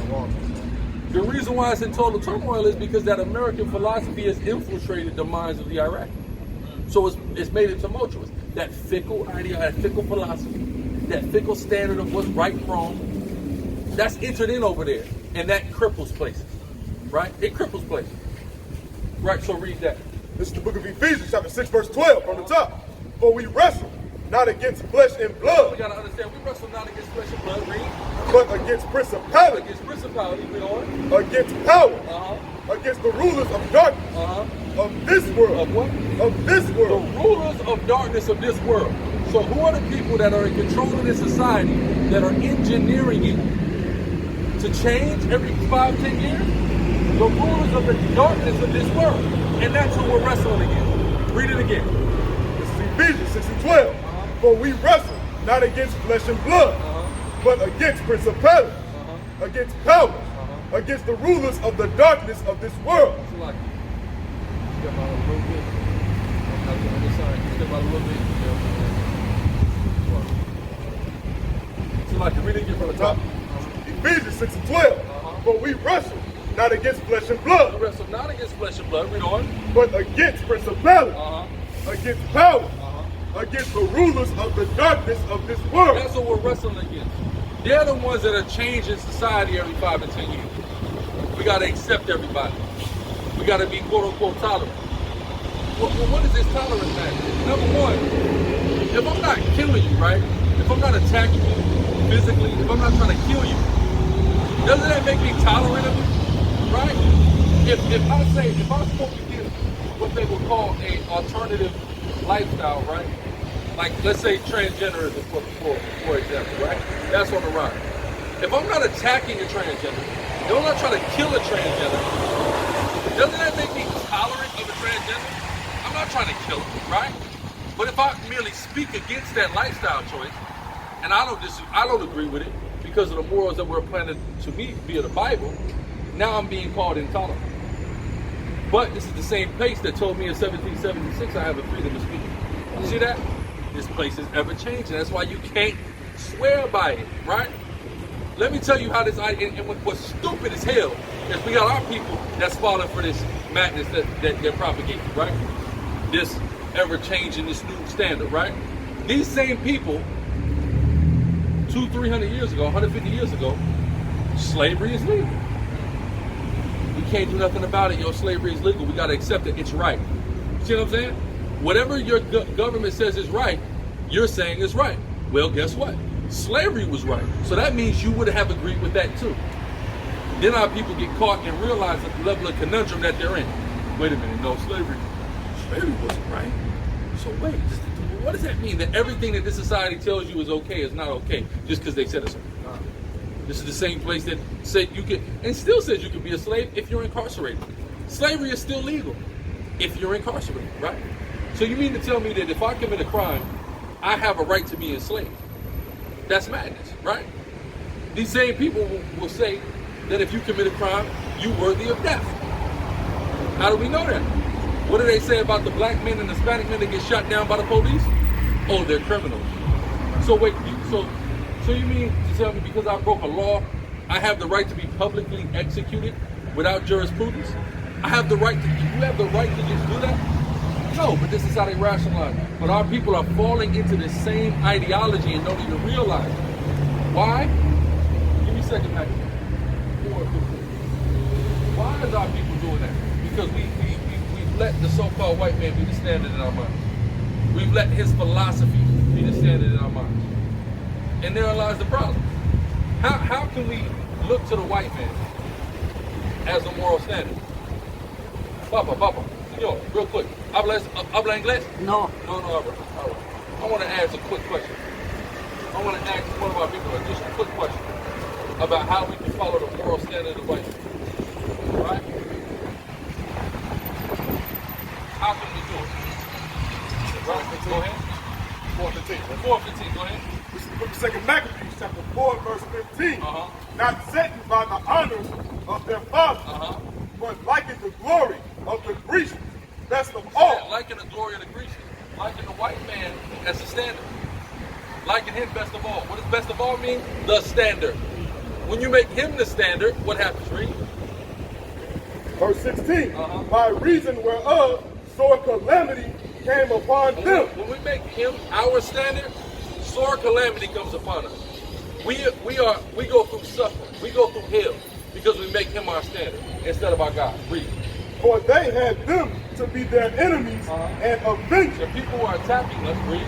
the reason why it's in total turmoil is because that American philosophy has infiltrated the minds of the Iraqis. So it's made it tumultuous. That fickle idea, that fickle philosophy, that fickle standard of what's right and wrong, that's entered in over there. And that cripples places, right? It cripples places. Right, so read that. This is the book of Ephesians, chapter 6, verse 12, from the top. For we wrestle not against flesh and We blood, gotta understand, we wrestle not against flesh and blood, read. but against principalities, Against principalities, read on. against powers, Uh-huh. against the rulers of darkness Uh-huh. of this world, Of what? of this The world. rulers of darkness of this world. So who are the people that are in control of this society that are engineering it to change every 5-10 years? The rulers of the darkness of this world. And that's who we're wrestling against. Read it again. This is Ephesians 6:12. For we wrestle not against flesh and blood, but against principalities, against powers, against the rulers of the darkness of this world. It's like, step out a little bit. Not the other side. Step out a little bit. So like, read it again from the top. Ephesians 6:12. For we wrestle not against flesh and blood, We wrestle not against flesh and blood. Read on. but against principalities, against powers, against the rulers of the darkness of this world. That's what we're wrestling against. They're the ones that are changing society every 5 and 10 years. We got to accept everybody. We got to be quote unquote tolerant. What is this tolerance matter? Number one, if I'm not killing you, right? If I'm not attacking you physically, if I'm not trying to kill you, doesn't that make me tolerant of you? Right? If I spoke against what they would call a alternative lifestyle, right? Like, let's say transgenderism, for example, right? That's on the rise. If I'm not attacking a transgender, if I'm not trying to kill a transgender, doesn't that make me tolerant of a transgender? I'm not trying to kill him, right? But if I merely speak against that lifestyle choice, and I don't agree with it because of the morals that were planted to me via the Bible, now I'm being called intolerant. But this is the same place that told me in 1776 I have a freedom of speech. You see that? This place is ever changing. That's why you can't swear by it, right? Let me tell you how this, and what's stupid as hell is we got our people that's falling for this madness that they're propagating, right? This ever changing, this new standard, right? These same people, 200-300 years ago, 150 years ago, slavery is legal. We can't do nothing about it. Yo, slavery is legal. We got to accept it. It's right. You see what I'm saying? Whatever your government says is right, you're saying is right. Well, guess what? Slavery was right. So that means you would have agreed with that too. Then our people get caught and realize the level of conundrum that they're in. Wait a minute, no, slavery wasn't right. So wait, what does that mean? That everything that this society tells you is okay is not okay just because they said it's okay? This is the same place that said you can, and still says you can be a slave if you're incarcerated. Slavery is still legal if you're incarcerated, right? So you mean to tell me that if I commit a crime, I have a right to be enslaved? That's madness, right? These same people will say that if you commit a crime, you're worthy of death. How do we know that? What do they say about the black men and Hispanic men that get shot down by the police? Oh, they're criminals. So wait, so you mean to tell me because I broke a law, I have the right to be publicly executed without jurisprudence? I have the right to, you have the right to just do that? No, but this is how they rationalize it. But our people are falling into the same ideology and don't even realize it. Why? Give me a second, Mac. Why is our people doing that? Because we've let the so-called white man be the standard in our minds. We've let his philosophy be the standard in our minds. And therein lies the problem. How can we look to the white man as a moral standard? Papa, yo, real quick. ¿Habla inglés? No. No, all right. I want to ask a quick question. I want to ask one of our people just a quick question about how we can follow the moral standard of white people. Right? How can we do it? Right? Go ahead. 4:15. 4:15, go ahead. This is the book of 2 Maccabees, chapter 4, verse 15. Not setting by the honors of their fathers, but liking the glory of the Grecians, best of all. Yeah, liking the glory of the Grecians. Liking the white man as the standard. Liking him best of all. What does best of all mean? The standard. When you make him the standard, what happens, Reed? Verse 16. By reason whereof sore calamity came upon them. When we make him our standard, sore calamity comes upon us. We go through suffering. We go through hell because we make him our standard instead of our God. Read. For they had them to be their enemies and avengers. The people who are attacking us, read.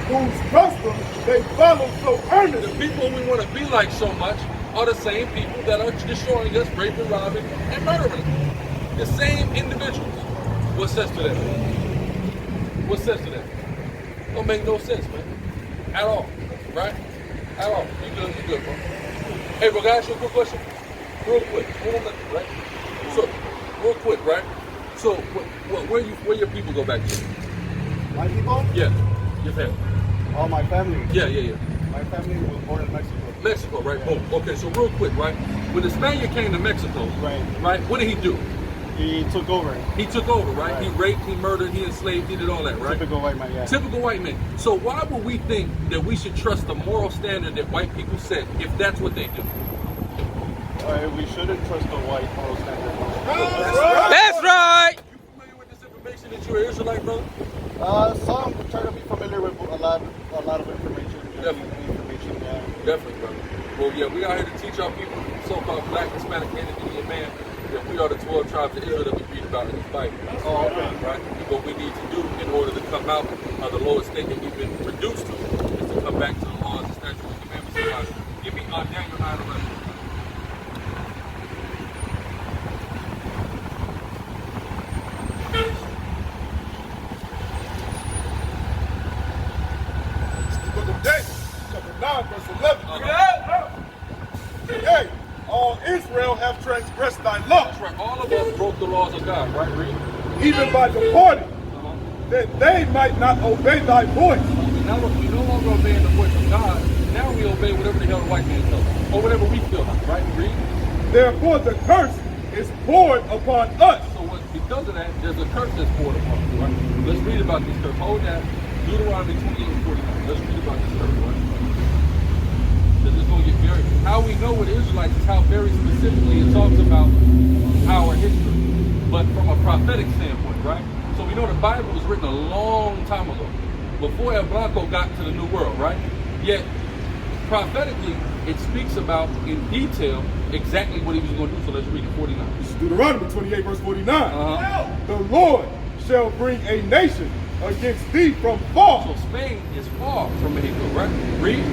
whose customs they follow so The earnestly. people we want to be like so much are the same people that are destroying us, raping, robbing, and murdering us. The same individuals. What says to that? What says to that? Don't make no sense, man. At all. Right? At all. You good, bro. Hey, bro, can I ask you a quick question? Real quick. Hold on, right? So, real quick, right? So, where your people go back to? My people? Yeah. Your family. All my family. Yeah. My family was born in Mexico. Mexico, right? Oh, okay, so real quick, right? When the Spaniard came to Mexico, Right. What did he do? He took over. He took over, right? Right. He raped, he murdered, he enslaved, he did all that, right? Typical white man, yeah. Typical white man. So why would we think that we should trust the moral standard that white people set if that's what they do? We shouldn't trust the white moral standard. That's right. You familiar with this information that you're an Israelite, brother? Some try to be familiar with a lot of information. Definitely. Yeah. Definitely, brother. Well, yeah, we out here to teach our people, so-called black, Hispanic, and Indian man, that we are the 12 tribes of Israel that we read about in the Bible. Oh, okay. Right? And what we need to do in order to come out of the lowest state that we've been reduced to is to come back to the laws, the statutes, and commandments of God. Give me Daniel 9:11. Book of Daniel, chapter 9, verse 11. Hey, all Israel have transgressed thy law, That's right. All of us broke the laws of God, right? Read. even by departing, that they might not obey thy voice. We no longer obeying the voice of God. Now we obey whatever the hell the white man tells us, or whatever we feel like, right? Read. Therefore the curse is poured upon us. So because of that, there's a curse that's poured upon us, right? Let's read about this curse. Hold that. Deuteronomy 28:49. Let's read about this curse, right? Because it's going to get very... How we know what Israelites is how very specifically it talks about our history, but from a prophetic standpoint, right? So we know the Bible was written a long time ago, before El Blanco got to the New World, right? Yet, prophetically, it speaks about, in detail, exactly what he was going to do. So let's read it, 49. This is Deuteronomy 28, verse 49. Uh-huh. The Lord shall bring a nation against thee from far, So Spain is far from Mexico, right? Read.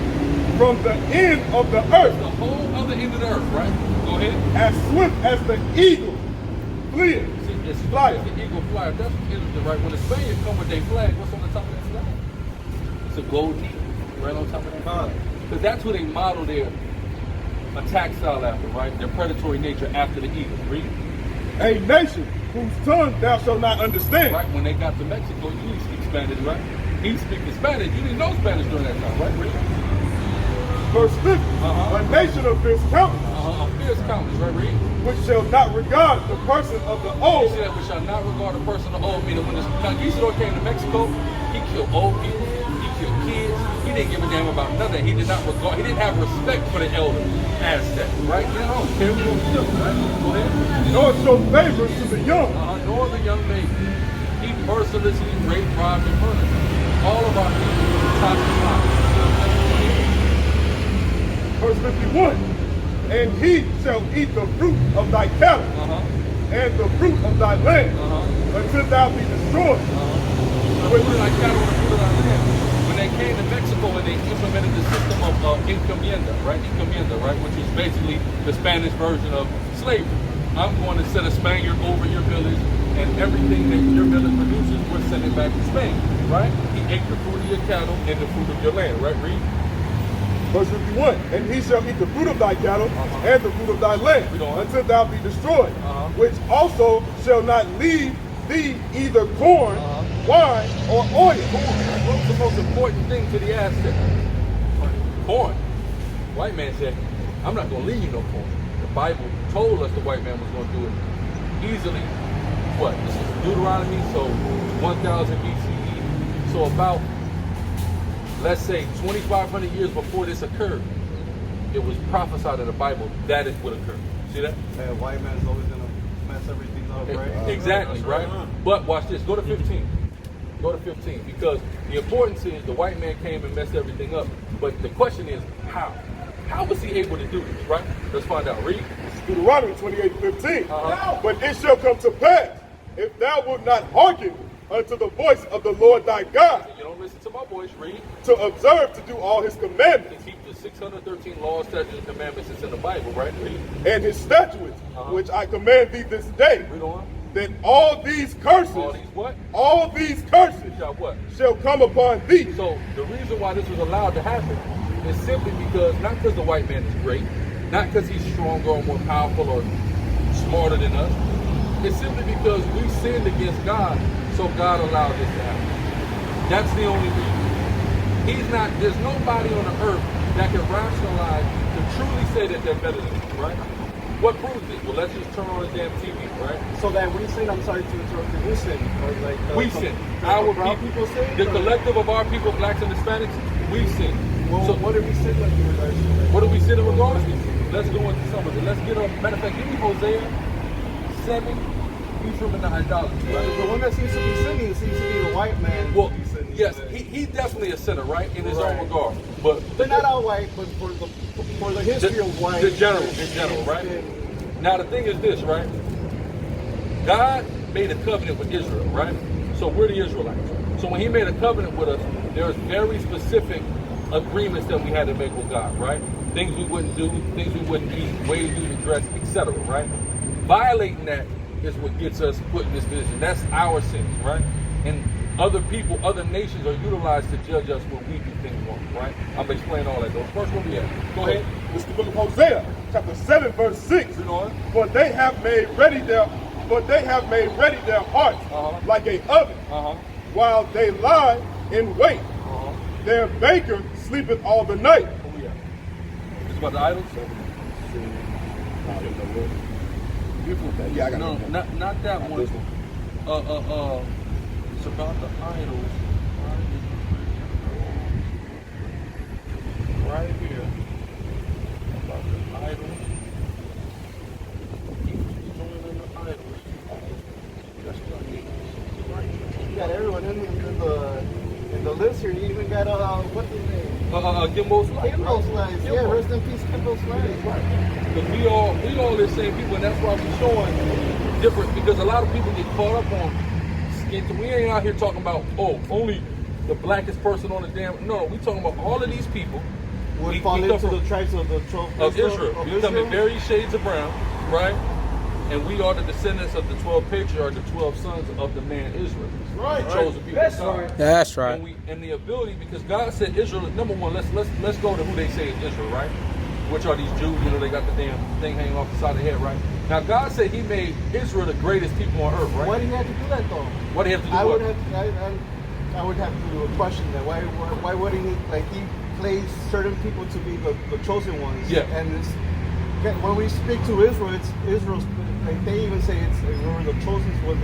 from the end of the earth, The whole other end of the earth, right? Go ahead. as swift as the eagle fleeth. See, it's Fly. like the eagle flyer. That's interesting, right? When the Spaniards come with their flag, what's on the top of that flag? It's a gold eagle, right on top of that flag. Because that's who they model their attack style after, right? Their predatory nature after the eagle. Read. A nation whose tongue thou shalt not understand. Right? When they got to Mexico, you didn't speak Spanish, right? He speaking Spanish. You didn't know Spanish during that time, right? Read. Verse 50. Uh-huh. A nation of fierce countenance, A fierce countenance, right? Read. which shall not regard the person of the He old, said, we shall not regard a person of old. Meaning, when the conquistador came to Mexico, he killed old people, he killed kids. He didn't give a damn about nothing. He did not regard. He didn't have respect for the elders, Aztecs, right? You know, here we go, right? Go ahead. nor show favor to the young. Nor the young lady. He mercilessly raped, robbed, and murdered all of our people from top to bottom. Verse 51. And he shall eat the fruit of thy cattle and the fruit of thy land until thou be destroyed. The fruit of thy cattle and the fruit of thy land. When they came to Mexico and they implemented the system of encomienda, right? Encomienda, right? Which is basically the Spanish version of slavery. I'm going to set a Spaniard over your village, and everything that your village produces, we're sending back to Spain, right? He ate the fruit of your cattle and the fruit of your land, right? Read. Verse 51. And he shall eat the fruit of thy cattle and the fruit of thy land Read on. until thou be destroyed, which also shall not leave thee either corn, wine, or oil. What's the most important thing to the Aztec? Corn. White man said, I'm not going to leave you no corn. The Bible told us the white man was going to do it easily. What? This is Deuteronomy, so 1000 BCE. So about, let's say, 2,500 years before this occurred, it was prophesied in the Bible that it would occur. See that? Hey, white man's always gonna mess everything up, right? Exactly, right? But watch this. Go to 15. Go to 15. Because the importance is the white man came and messed everything up. But the question is, how? How was he able to do this, right? Let's find out. Read. Deuteronomy 28:15. But it shall come to pass, if thou wilt not hearken unto the voice of the Lord thy God, You don't listen to my voice, read. to observe to do all his To commandments keep the 613 laws, statutes, and commandments that's in the Bible, right? Read. and his statutes, which I command thee this day, Read on. that all these curses, All these what? all these curses Shall what? shall come upon thee. So the reason why this was allowed to happen is simply because, not because the white man is great, not because he's stronger or more powerful or smarter than us. It's simply because we sinned against God, so God allowed this to happen. That's the only reason. There's nobody on the earth that can rationalize to truly say that they're better than us, right? What proves it? Well, let's just turn on the damn TV, right? So that we sin, I'm sorry to interrupt you, we sin. Or like, We sin. Our Our people sin? The or- collective of our people, blacks and Hispanics, we sin. Well, So what do we sin like in regards to that? what do we sin in regards to? Let's go into some of it. Let's get up. Matter of fact, give me Hosea 7. He's from the idolatry, right? The one that seems to be sinning seems to be the white man. Well, He's sinning. yes, he's definitely a sinner, right? In his Right. own regard. But They're not all white, but for the history of white. the general, right? Now the thing is this, right? God made a covenant with Israel, right? So we're the Israelites. So when he made a covenant with us, there's very specific agreements that we had to make with God, right? Things we wouldn't do, things we wouldn't eat, ways we would dress, etc., right? Violating that is what gets us put in this position. That's our sins, right? And other people, other nations are utilized to judge us when we do things wrong, right? I'm explaining all that though. First, where we at? Go ahead. It's the book of Hosea, chapter 7, verse 6. Read on. For they have made ready their hearts like a oven, while they lie in wait. Their baker sleepeth all the night. Where we at? It's about the idols? Yeah, I got No, it. not that one. It's about the idols. Right here. About the idols. Keep joining the idols. That's what I need. Right here. You got everyone in the list here. You even got what's his name? Gimbo's life. Kimbo's Lines. Yeah, Gimbo. rest in peace, Kimbo's Lines. Right. Because we all the same people, and that's why we're showing different. Because a lot of people get caught up on skin. We ain't out here talking about only the blackest person on the damn. No, we talking about all of these people. Would fall into the tribes of the of Israel. We come in various shades of brown, right? And we are the descendants of the 12 patriarchs, the 12 sons of the man Israel. Right. The chosen people. That's of God. right. That's right. And the ability, because God said Israel, number one, let's go to who they say is Israel, right? Which are these Jews, they got the damn thing hanging off the side of the head, right? Now God said he made Israel the greatest people on earth, right? Why do you have to do that though? What do you have to do? I would have to question that. Why wouldn't he, like, he placed certain people to be the chosen ones? Yeah. And when we speak to Israel, it's Israel's, like, they even say we're the chosen ones,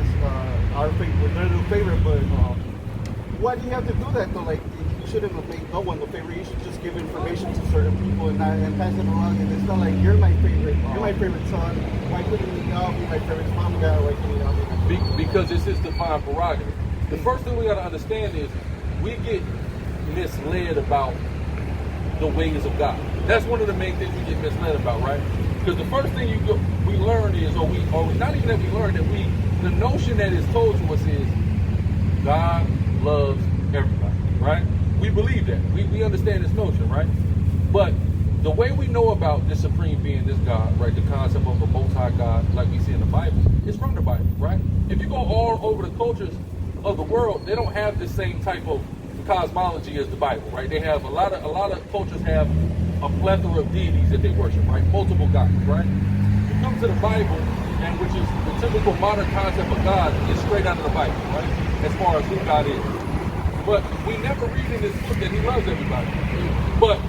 our favorite, they're the favorite, but why do you have to do that though? Like, you shouldn't have made no one the favorite. You should just give information to certain people and pass it along. And it's not like you're my favorite son. Why couldn't y'all be my favorite mom guy? Why couldn't y'all be my favorite? Because it's his divine prerogative. The first thing we got to understand is we get misled about the ways of God. That's one of the main things we get misled about, right? Because the first thing we learn is, or not even that we learn, that the notion that is told to us is God loves everybody, right? We believe that. We understand this notion, right? But the way we know about this supreme being, this God, right, the concept of a most high God, like we see in the Bible, is from the Bible, right? If you go all over the cultures of the world, they don't have the same type of cosmology as the Bible, right? They have a lot of cultures have a plethora of deities that they worship, right? Multiple gods, right? You come to the Bible, and which is the typical modern concept of God, is straight out of the Bible, right? As far as who God is. But we never read in this book that he loves everybody. But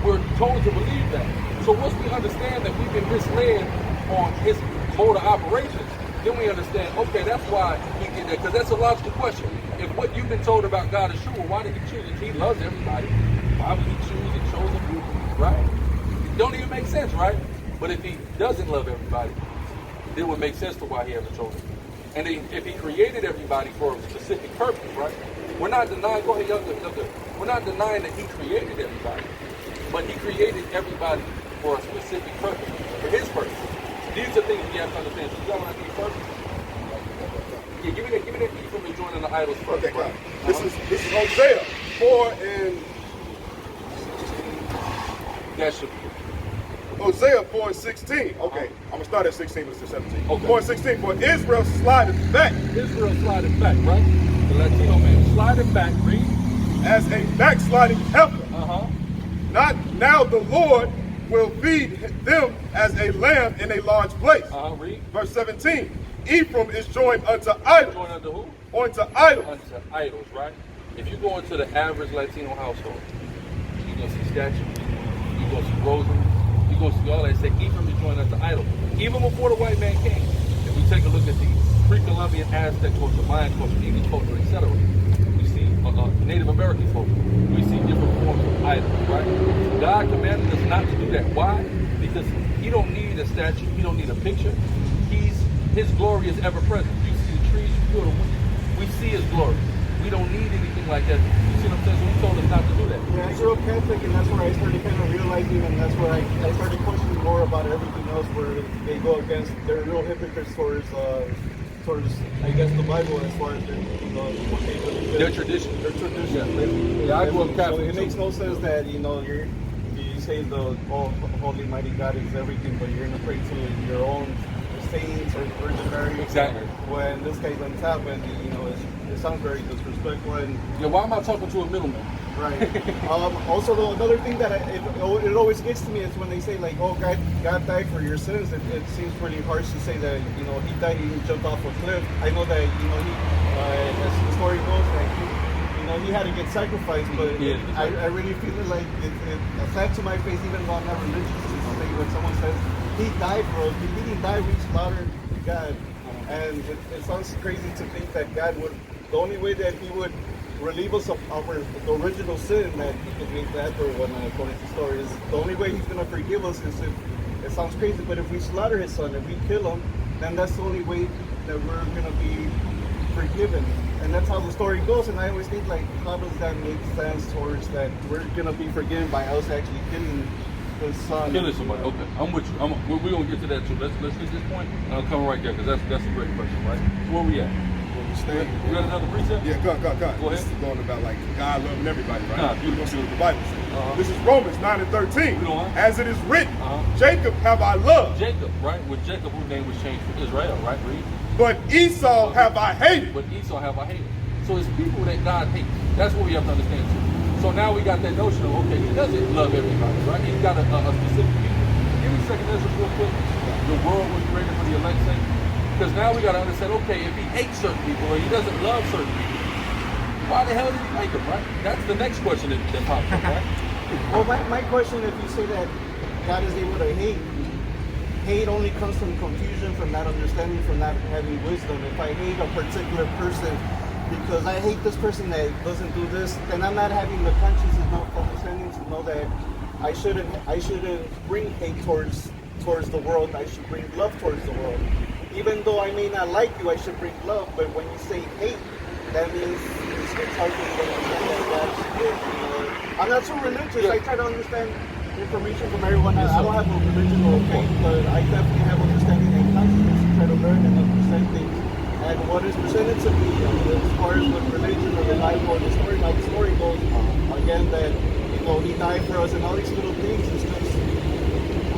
we're told to believe that. So once we understand that we've been misled on his mode of operations, then we understand, okay, that's why he did that. Because that's a logical question. If what you've been told about God is true, well, why did he choose it? He loves everybody. Why would he choose and chosen you? Right? It don't even make sense, right? But if he doesn't love everybody, it would make sense to why he hasn't chosen. And if he created everybody for a specific purpose, right? We're not denying, go ahead, we're not denying that he created everybody, but he created everybody for a specific purpose, for his purpose. These are things we have to understand. So you got what I mean first? Yeah, give me that Ephraim is joining the idols first. Okay, got right? it. This is Hosea 4 and That should Hosea 4 and 16. Okay, I'm gonna start at 16, but it's 17. Okay. 4 and 16. For Israel slideth back Israel sliding back, right? The Latino man sliding back, read. as a backsliding heifer. Not now the Lord will feed them as a lamb in a large place. Read. Verse 17. Ephraim is joined unto idols. Join under who? Unto idols. Unto idols, right? If you go into the average Latino household, you're going to see statues, you're going to see rosaries, you're going to see all that. Say Ephraim is joined unto idols. Even before the white man came, if we take a look at the pre-Columbian Aztec culture, Mayan culture, Indian culture, etc., we see Native American culture, we see different forms of idols, right? God commanded us not to do that. Why? Because he don't need a statue, he don't need a picture. His glory is ever present. You see the trees, you feel the wind. We see his glory. We don't need anything like that. You see what I'm saying? So he told us not to do that. Yeah, I grew up Catholic, and that's where I started kind of realizing, and that's where I started questioning more about everything else, where they go against, they're real hypocrites towards I guess, the Bible as far as their, what they believe in. Their tradition. Their tradition. Yeah, I grew up So Catholic. it makes no sense that, you say the Holy Mighty God is everything, but you're going to pray to your own saints or Virgin Mary. Exactly. When this guy went up, and it sounds very disrespectful. And Yeah, why am I talking to a middleman? right. Also, though, another thing that it always gets to me is when they say like, "Oh, God died for your sins." It seems pretty harsh to say that he died, he didn't jump off a cliff. I know that he, as the story goes, like he had to get sacrificed, but Yeah. I really feel it like a slap to my face, even though I'm not religious. To say when someone says he died for us, he didn't die. We slaughtered God, and it sounds crazy to think that God would. The only way that he would relieve us of our original sin, that he could make that or whatnot, according to the story, is the only way he's going to forgive us is if, it sounds crazy, but if we slaughter his son, if we kill him, then that's the only way that we're going to be forgiven. And that's how the story goes, and I always think, like, how does that make sense towards that we're going to be forgiven by us actually killing his son? Killing somebody, okay. I'm with you. We're going to get to that too. Let's get this point, and I'll come right there, because that's a great question, right? So where we at? You got another precept? Yeah, go ahead. Go This ahead. is going about like God loving everybody, right? Nah, You're going to see what the Bible says. Uh-huh. This is Romans 9 and 13. Go on. As it is written, Uh-huh. Jacob have I loved, Jacob, right? With Jacob, whose name was changed to Israel, right? Read. but Esau have I hated. But Esau have I hated. So it's people that God hates. That's what we have to understand too. So now we got that notion of, okay, he doesn't love everybody, right? He's got a specific people. Give me second Ezra real quick. The world was created for the elect's sake. Because now we got to understand, okay, if he hates certain people or he doesn't love certain people, why the hell did he make them, right? That's the next question that pops up, right? Well, my question, if you say that God is able to hate only comes from confusion, from not understanding, from not having wisdom. If I hate a particular person because I hate this person that doesn't do this, then I'm not having the conscience enough understanding to know that I shouldn't bring hate towards the world. I should bring love towards the world. Even though I may not like you, I should bring love. But when you say hate, that means it's hard to understand that God's good. I'm not so religious. Yeah. I try to understand information from everyone. I don't have a religion or a faith, but I definitely have understanding and consciousness to try to learn and understand things. And what is presented to me, as far as with religion or the Bible or the story, how the story goes, again, that he died for us and all these little things. It's just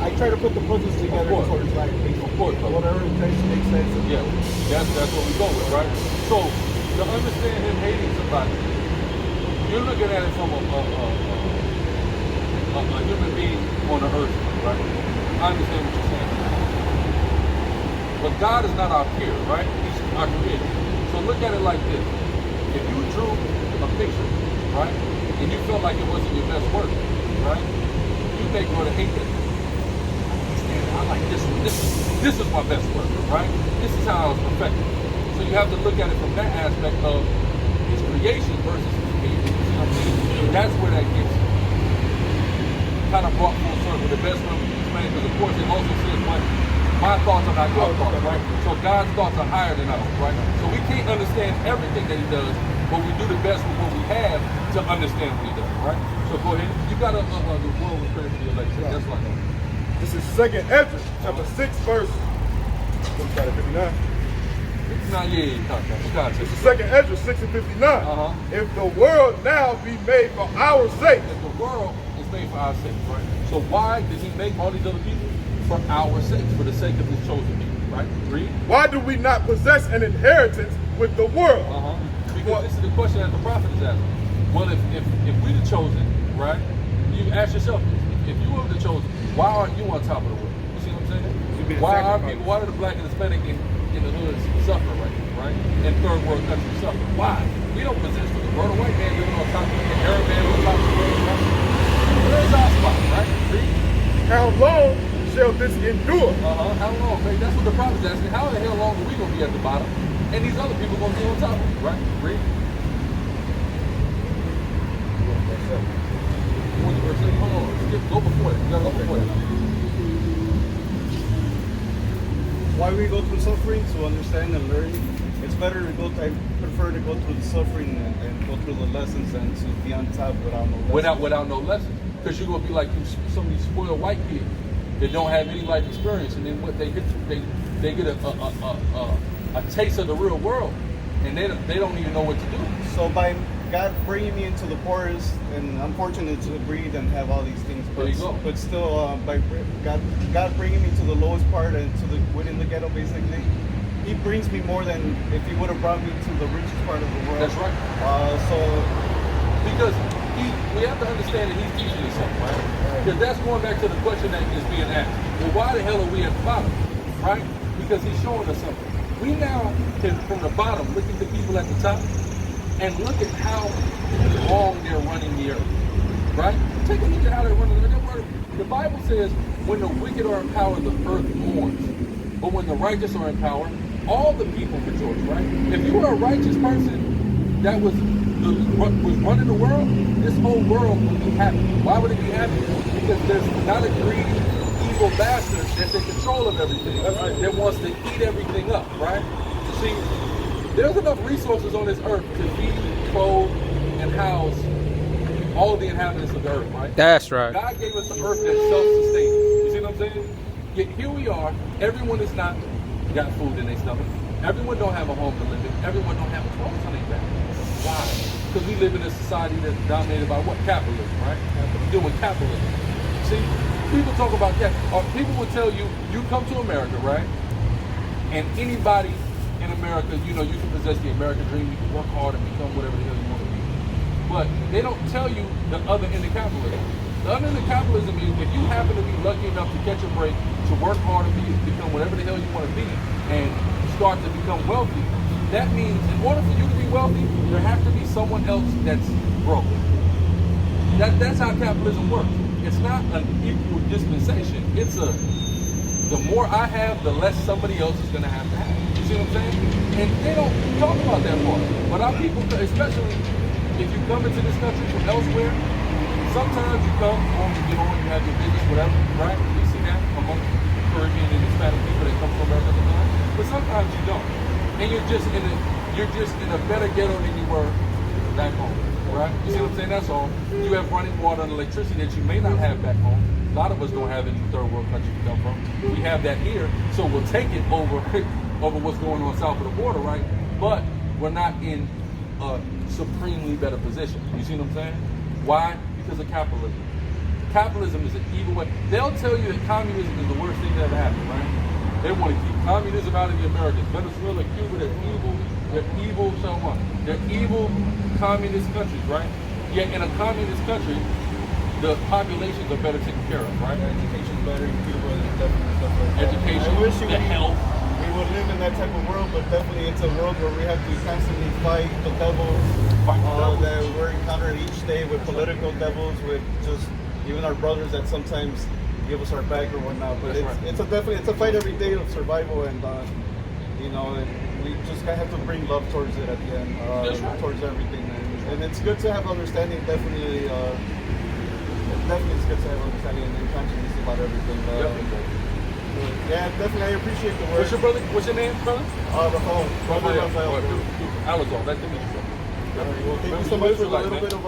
I try to put the puzzles together towards life. Of course, whatever tries to make sense. Yeah, that's what we go with, right? So to understand him hating somebody, you're looking at it from a human being on the earth, right? I understand what you're saying. But God is not our peer, right? He's our creator. So look at it like this. If you drew a picture, right, and you felt like it wasn't your best work, right, you may go to hate it. I like this one. This is my best work, right? This is how I was perfected. So you have to look at it from that aspect of his creation versus his creation. You see what I'm saying? That's where that gets kind of brought full circle. The best way we can explain, because of course it also says my thoughts are not your thoughts, right? So God's thoughts are higher than ours, right? So we can't understand everything that he does, but we do the best with what we have to understand what he does, right? So go ahead. You got the world was created for the election. That's like that. This is 2nd Ezra, chapter 6, verse 59. 59, yeah, context. It's the second Ezra 6 and 59. If the world now be made for our sake. If the world is made for our sake, right? So why did he make all these other people? For our sake, for the sake of his chosen people, right? Read. Why do we not possess an inheritance with the world? Because this is the question that the prophet is asking. Well, if we the chosen, right? You ask yourself, if you were the chosen, why aren't you on top of the world? You see what I'm saying? Why are people? Why are the black and Hispanic in the hoods suffer right? In third world countries suffer. Why? We don't possess the world. A white man living on top of the Arab man on top of the world, right? Where's our spot, right? Read. How long shall this endure? How long, man? That's what the prophet is asking. How the hell long are we gonna be at the bottom? And these other people gonna be on top of it, right? Read. Hold on, go before that. You gotta go before that. Why we go through suffering? To understand and learn. It's better to go. I prefer to go through the suffering and go through the lessons than to be on top without no lessons. Without no lessons, because you're gonna be like some of these spoiled white kids that don't have any life experience, and then what they get a taste of the real world, and they don't even know what to do. So by God bringing me into the poorest, and I'm fortunate to breathe and have all these things, but, There you go. but still, by God bringing me to the lowest part and to the within the ghetto, basically, He brings me more than if He would have brought me to the richest part of the world. That's right. Because we have to understand that He's teaching us something, right? Because that's going back to the question that is being asked. Well, why the hell are we at the bottom, right? Because He's showing us something. We now can, from the bottom, look at the people at the top and look at how long they're running the earth, right? Take a look at how they're running the earth. The Bible says, when the wicked are in power, the earth mourns. But when the righteous are in power, all the people rejoice, right? If you were a righteous person that was running the world, this whole world would be happy. Why would it be happy? Because there's not a greedy, evil bastard that's in control of everything, that wants to eat everything up, right? See, there's enough resources on this earth to feed, clothe, and house all of the inhabitants of the earth, right? That's right. God gave us an earth that's self-sustaining. You see what I'm saying? Yet here we are, everyone is not got food in their stomach. Everyone don't have a home to live in. Everyone don't have clothes on their back. Why? Because we live in a society that's dominated by what? Capitalism, right? We deal with capitalism. See, people talk about that. Or people will tell you, you come to America, right? And anybody in America, you know, you can possess the American dream, you can work hard and become whatever the hell you want to be. But they don't tell you the other end of capitalism. The other end of capitalism is if you happen to be lucky enough to catch a break, to work hard and become whatever the hell you want to be, and start to become wealthy, that means in order for you to be wealthy, there has to be someone else that's broke. That's how capitalism works. It's not an equal dispensation. It's the more I have, the less somebody else is going to have. You see what I'm saying? And they don't talk about that part. But our people, especially if you come into this country from elsewhere, sometimes you come on, you have your business, whatever, right? We see that among Caribbean and Hispanic people that come from America sometimes. But sometimes you don't. And you're just in a better ghetto than you were back home, right? You see what I'm saying? That's all. You have running water and electricity that you may not have back home. A lot of us don't have any third world country we come from. We have that here, so we'll take it over what's going on south of the border, right? But we're not in a supremely better position. You see what I'm saying? Why? Because of capitalism. Capitalism is an evil way. They'll tell you that communism is the worst thing that ever happened, right? They want to keep communism out of the Americas. Venezuela, Cuba, they're evil someone. They're evil communist countries, right? Yet in a communist country, the populations are better taken care of, right? education's better in Cuba and definitely stuff like that. Education, I wish the health. we would live in that type of world, but definitely it's a world where we have to constantly fight the devils that we're encountering each day with political devils, with just even our brothers that sometimes give us our back or whatnot. But it's a fight every day of survival, and we just kind of have to bring love towards it at the end, towards everything. And it's good to have understanding. Definitely, it's good to have understanding and consciousness about everything. Yeah, definitely. I appreciate the work. What's your name, brother? Rafael. Rafael. Alazar. Nice to meet you, brother. Well, thank you so much for a little bit of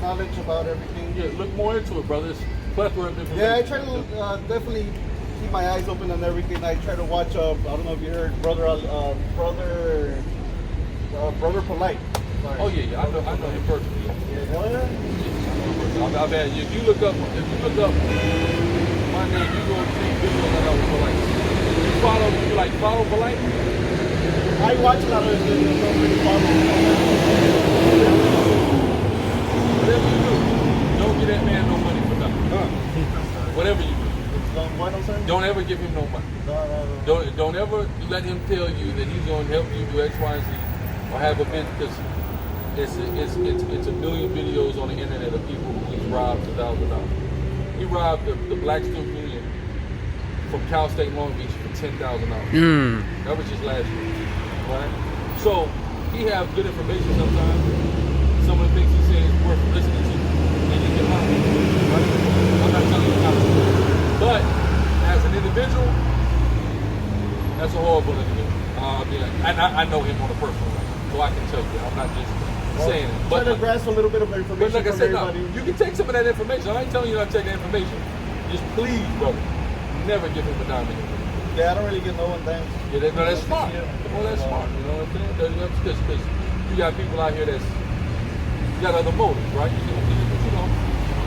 knowledge about everything. Yeah, look more into it, brother. It's plethora of different Yeah, I things. try to definitely keep my eyes open on everything. I try to watch. I don't know if you heard Brother Polite. Sorry. Oh yeah, I know him personally. Yeah, hell yeah. I've had, if you look up my name, you go see videos that I was Polite. You follow Polite? I watch a lot of his videos. Don't really follow. Whatever you do, don't give that man no money for nothing. Whatever you do. What I'm saying? Don't ever give him no money. No. Don't ever let him tell you that he's going to help you do X, Y, and Z or have events, because it's a million videos on the internet of people who he's robbed $1,000. He robbed the Black Student Union from Cal State Long Beach for $10,000. That was just last year, right? So he has good information sometimes. Some of the things he says is worth listening to, and you can lie, right? I'm not telling you how to do it. But as an individual, that's a horrible individual. I know him on a personal level, so I can tell you that. I'm not just saying it. Try to grasp a little bit of information. But like I from said, no, everybody. you can take some of that information. I ain't telling you not to take that information. Just please, brother, never give him a dime anymore. Yeah, I don't really get no one thanks. Yeah, that's smart. Well, that's smart. You know what I'm saying? Because you got people out here that's got other motives, right? You know,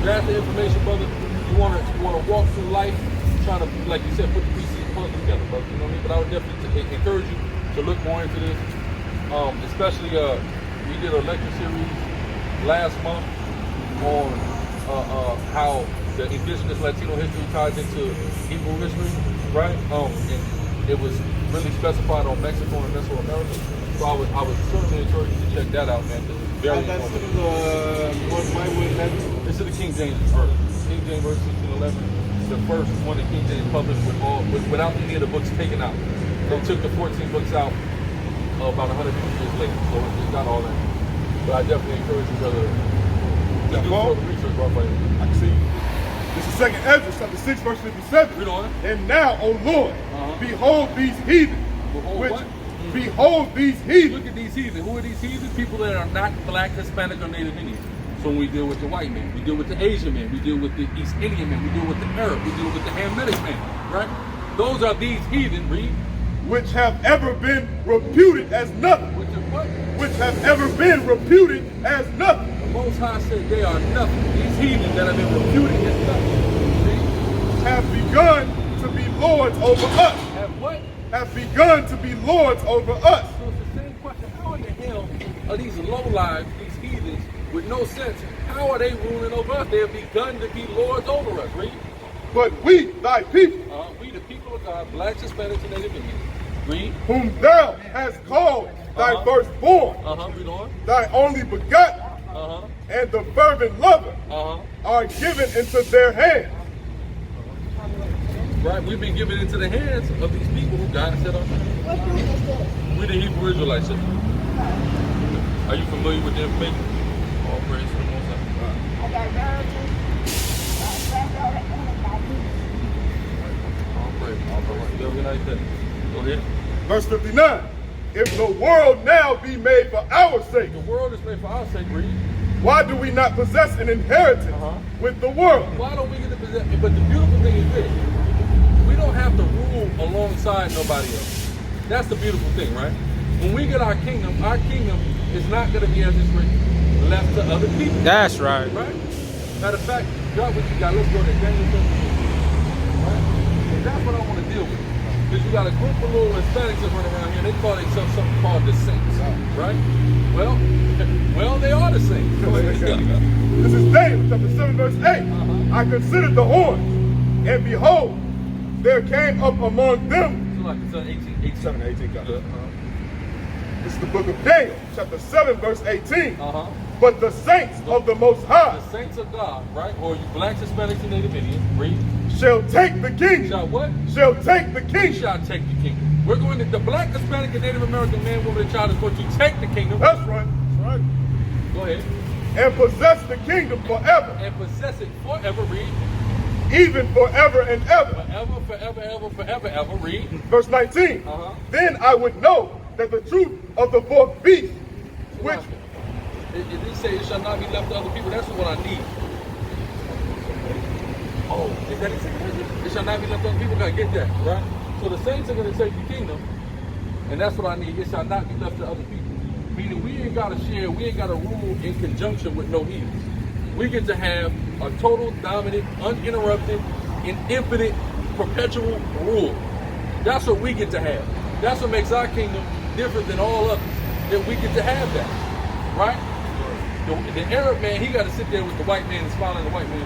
grab the information, brother. You want to walk through life trying to, like you said, put the pieces of the puzzle together, brother. You know what I mean? But I would definitely encourage you to look more into this. Especially, we did a lecture series last month on how the indigenous Latino history ties into Hebrew history, right? And it was really specified on Mexico and Mesoamerica. So I would certainly encourage you to check that out, man. Because it's very That's informative. through what my way that. This is the King James version. King James version 1611. It's the first one that King James published without any of the books taken out. They took the 14 books out about 150 years later, so it's got all that. But I definitely encourage you, brother, to do further research, brother. I can see. This is 2nd Ezra, chapter 6, verse 57. Read on. And now, O Lord, behold these heathen. Behold these heathen. Look at these heathen. Who are these heathen? People that are not Black, Hispanic, or Native Indian. So when we deal with the white man, we deal with the Asian man, we deal with the East Indian man, we deal with the Arab, we deal with the Hamitic man, right? Those are these heathen, read. Which have ever been reputed as nothing. Which are what? Which have ever been reputed as nothing. The Most High said they are nothing. These heathen that have been reputed as nothing. See? Have begun to be lords over us. Have what? Have begun to be lords over us. So it's the same question. How in the hell are these lowlives, these heathens, with no sense, how are they ruling over us? They have begun to be lords over us, read. But we, thy people, We the people of God, Blacks, Hispanics, and Native Indians, read. whom thou hast called thy firstborn, Read on. thy only begotten, and the fervent lover, are given into their hands. Right, we've been given into the hands of these people who God set up. What group is this? We're the Hebrew Israelites. Are you familiar with the information? All praise to the Most High. I got relatives, granddaughter, and a daddy. All praise. All praise. You have a good night then. Go ahead. Verse 59. If the world now be made for our sake, The world is made for our sake, read. why do we not possess an inheritance with the world? Why don't we get to possess? But the beautiful thing is this: we don't have to rule alongside nobody else. That's the beautiful thing, right? When we get our kingdom is not going to be as it's written, left to other people. That's right. Right? Matter of fact, drop what you got. Let's go to Daniel 17. Right? And that's what I want to deal with. Because you got a group of little Hispanics that run around here. They call themselves something called the saints. Right? Well, they are the saints. This is Daniel chapter 7, verse 8. I considered the horns, and behold, there came up among them. So like it's 18. 7 and 18. This is the book of Daniel, chapter 7, verse 18. But the saints of the Most High, The saints of God, right? Or you Blacks, Hispanics, and Native Indians, read. shall take the kingdom. Shall what? Shall take the We kingdom. shall take the kingdom. We're going to, the Black, Hispanic, and Native American man, woman, and child is going to take the kingdom. That's right. That's right. Go ahead. And possess the kingdom forever, And possess it forever, read. even forever and ever. Forever, read. Verse 19. Then I would know that the truth of the fourth beast, which It didn't say it shall not be left to other people. That's what I need. Oh, is that exactly? It shall not be left to other people. Gotta get that, right? So the saints are gonna take the kingdom, and that's what I need. It shall not be left to other people. Meaning we ain't gotta share, we ain't gotta rule in conjunction with no heathens. We get to have a total, dominant, uninterrupted, and infinite, perpetual rule. That's what we get to have. That's what makes our kingdom different than all others. That we get to have that, right? The Arab man, he got to sit there with the white man and smile at the white man.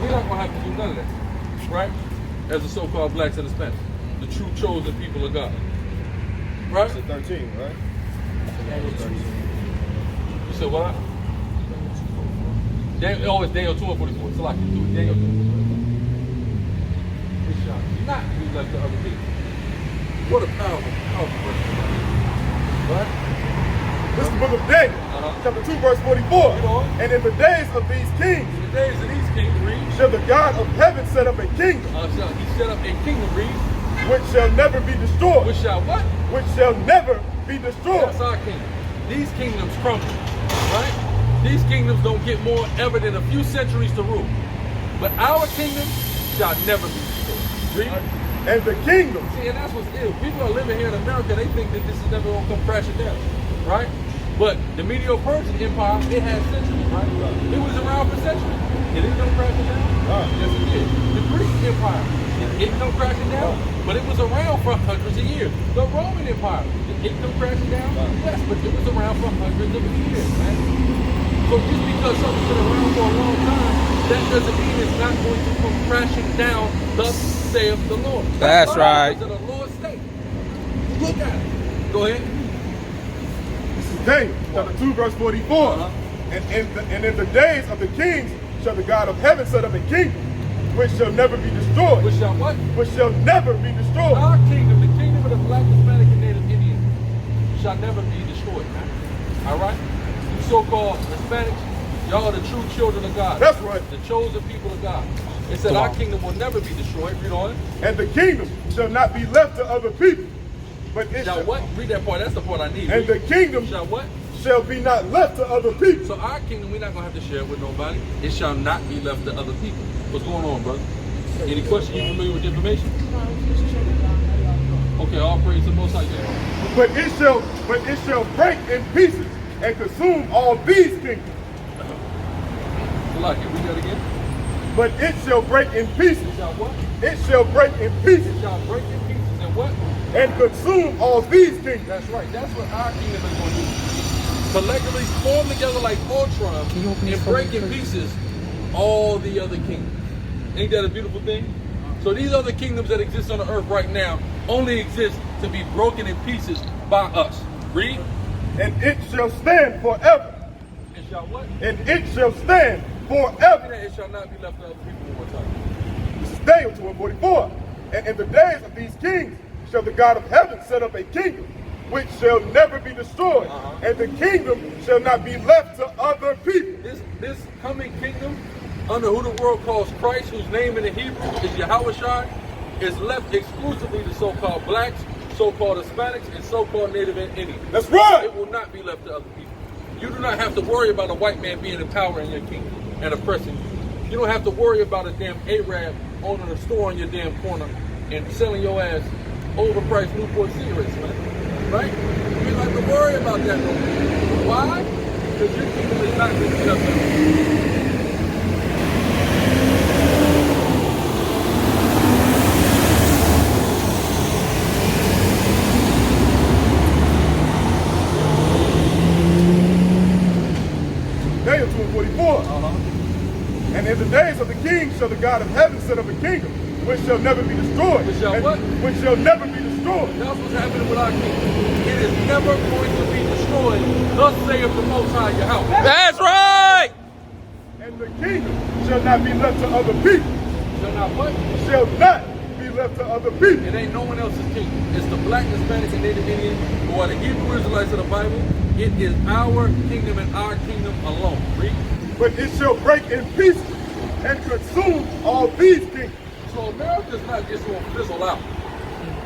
We're not gonna have to do none of that, right? As the so-called blacks and Hispanics, the true chosen people of God, right? It's 13, right? You said what? Oh, it's Daniel 2:44. It's like you do it. Daniel 2. It shall not be left to other people. What a powerful verse. Right? This is the book of Daniel, chapter 2, verse 44. And in the days of these kings, In the days of these kings, read. shall the God of heaven set up a kingdom, He set up a kingdom, read. which shall never be destroyed. Which shall what? Which shall never be destroyed. That's our kingdom. These kingdoms crumble, right? These kingdoms don't get more ever than a few centuries to rule. But our kingdom shall never be destroyed. Read. And the kingdom. See, and that's what's ill. People are living here in America, they think that this is never going to come crashing down, right? But the Medo-Persian Empire, it had centuries, right? It was around for centuries. It didn't come crashing down. Yes, it did. The Greek Empire, it didn't come crashing down, but it was around for hundreds of years. The Roman Empire, it didn't come crashing down, yes, but it was around for hundreds of years, man. So just because something's been around for a long time, that doesn't mean it's not going to come crashing down, thus saith the Lord. That's right. The Lord state. Look at it. Go ahead. This is Daniel, chapter 2, verse 44. And in the days of the kings shall the God of heaven set up a kingdom, which shall never be destroyed. Which shall what? Which shall never be destroyed. Our kingdom, the kingdom of the black, Hispanic, and Native Indian, shall never be destroyed, man. All right? You so-called Hispanics, y'all are the true children of God. That's right. The chosen people of God. It said our kingdom will never be destroyed. Read on. And the kingdom shall not be left to other people, but it Shall what? Read that part. That's the part I need. And the kingdom shall what? shall be not left to other people. So our kingdom, we're not going to have to share it with nobody. It shall not be left to other people. What's going on, brother? Any questions? You familiar with the information? Okay, all praise to the Most High. But it shall break in pieces and consume all these kingdoms. Like it. Read that again. But it shall break in pieces. It shall what? It shall break in pieces. It shall break in pieces and what? And consume all these kingdoms. That's right. That's what our kingdom is going to do. Collectively form together like Ultron and break in pieces all the other kingdoms. Ain't that a beautiful thing? So these other kingdoms that exist on the earth right now only exist to be broken in pieces by us. Read. And it shall stand forever. It shall what? And it shall stand forever. It shall not be left to other people one more time. This is Daniel 2:44. And in the days of these kings shall the God of heaven set up a kingdom, which shall never be destroyed, and the kingdom shall not be left to other people. This coming kingdom, under who the world calls Christ, whose name in the Hebrew is Yahushua, is left exclusively to so-called blacks, so-called Hispanics, and so-called Native Indians. That's right. It will not be left to other people. You do not have to worry about a white man being in power in your kingdom and oppressing you. You don't have to worry about a damn Arab owning a store on your damn corner and selling your ass overpriced Newport cigarettes, man. Right? You don't have to worry about that no more. Why? Because your kingdom is not going to be left to other people. Daniel 2:44. And in the days of the king shall the God of heaven set up a kingdom, which shall never be destroyed. Which shall what? Which shall never be destroyed. That's what's happening with our kingdom. It is never going to be destroyed. Thus saith the Most High Yahweh. That's right. And the kingdom shall not be left to other people. Shall not what? Shall not be left to other people. It ain't no one else's kingdom. It's the black, Hispanic, and Native Indian, who are the Hebrew Israelites of the Bible. It is our kingdom and our kingdom alone. Read. But it shall break in pieces and consume all these kingdoms. So America's not just going to fizzle out.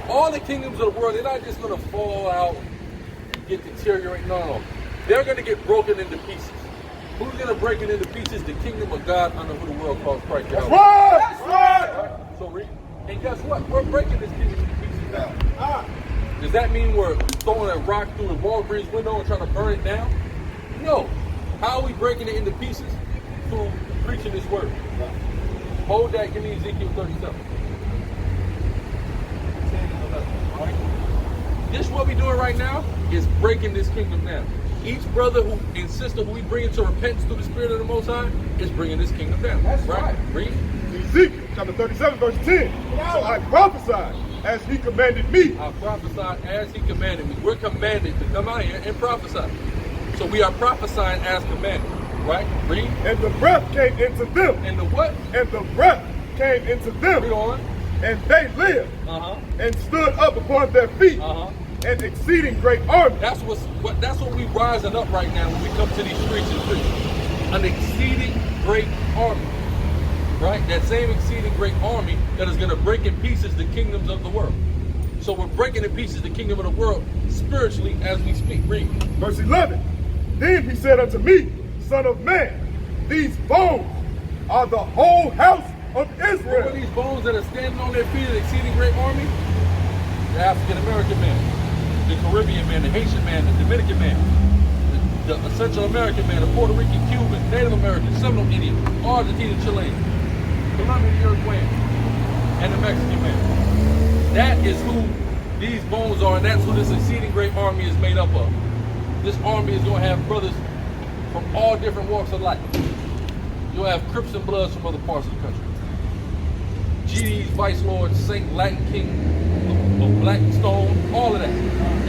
All the kingdoms of the world, they're not just going to fall out, get deteriorated. No. They're going to get broken into pieces. Who's gonna break it into pieces? The kingdom of God under who the world calls Christ. That's right. That's right. Right? So read. And guess what? We're breaking this kingdom into pieces now. Does that mean we're throwing a rock through the Walgreens window and trying to burn it down? No. How are we breaking it into pieces? Through preaching this word. Hold that. Give me Ezekiel 37. Right? This what we're doing right now is breaking this kingdom down. Each brother who and sister who we bring into repentance through the Spirit of the Most High is bringing this kingdom down. That's right. Read. Ezekiel chapter 37, verse 10. So I prophesied as he commanded me. I prophesied as he commanded me. We're commanded to come out here and prophesy. So we are prophesying as commanded. Right? Read. And the breath came into them. And the what? And the breath came into them. Read on. And they lived and stood up upon their feet, an exceeding great army. That's what we rising up right now when we come to these streets and preach. An exceeding great army. Right? That same exceeding great army that is going to break in pieces the kingdoms of the world. So we're breaking in pieces the kingdom of the world spiritually as we speak. Read. Verse 11. Then he said unto me, Son of man, these bones are the whole house of Israel. What are these bones that are standing on their feet, an exceeding great army? The African American man, the Caribbean man, the Haitian man, the Dominican man, the Central American man, the Puerto Rican, Cuban, Native American, Seminole Indian, Argentinian, Chilean, Colombian, Uruguayan, and the Mexican man. That is who these bones are, and that's who this exceeding great army is made up of. This army is going to have brothers from all different walks of life. You'll have Crips and Bloods from other parts of the country. GDs, Vice Lords, Saint, Latin King, Blackstone, all of that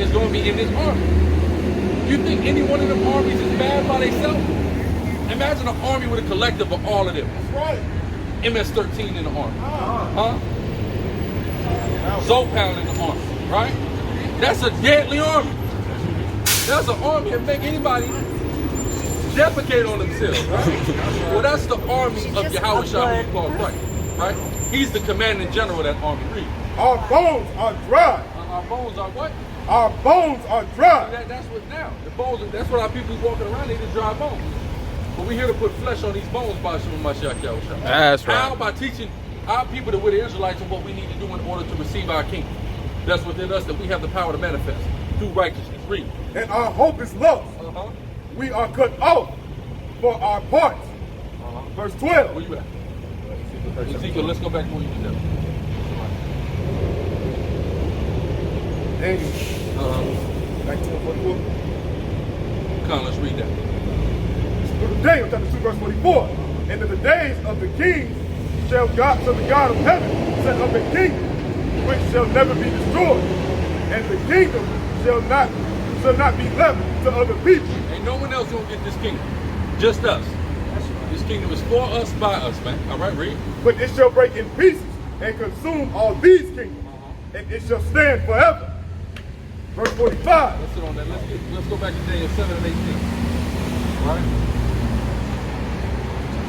is going to be in this army. You think any one of them armies is bad by themselves? Imagine an army with a collective of all of them. That's right. MS-13 in the army. Zopound in the army, right? That's a deadly army. That's an army that make anybody defecate on themselves, right? Well, that's the army of Yahweh Shah, who called Christ, right? He's the commanding general of that army. Read. Our bones are dry. Our bones are what? Our bones are dry. That's what now. The bones, that's what our people walking around, they just dry bones. But we're here to put flesh on these bones by Shema Mashiach Yahweh Shah. That's right. How? By teaching our people that we're the Israelites and what we need to do in order to receive our kingdom. That's within us that we have the power to manifest through righteousness. Read. And our hope is lost. We are cut off for our parts. Verse 12. Where you at? Ezekiel, let's go back to where you was at. Daniel. 1944. Come on, let's read that. Daniel chapter 2 verse 44. And in the days of the kings shall the God of heaven set up a kingdom which shall never be destroyed, and the kingdom shall not be left to other people. Ain't no one else gonna get this kingdom. Just us. This kingdom is for us, by us, man. All right, read. But it shall break in pieces and consume all these kingdoms, and it shall stand forever. Verse 45. Let's sit on that. Let's go back to Daniel 7 and 18. All right.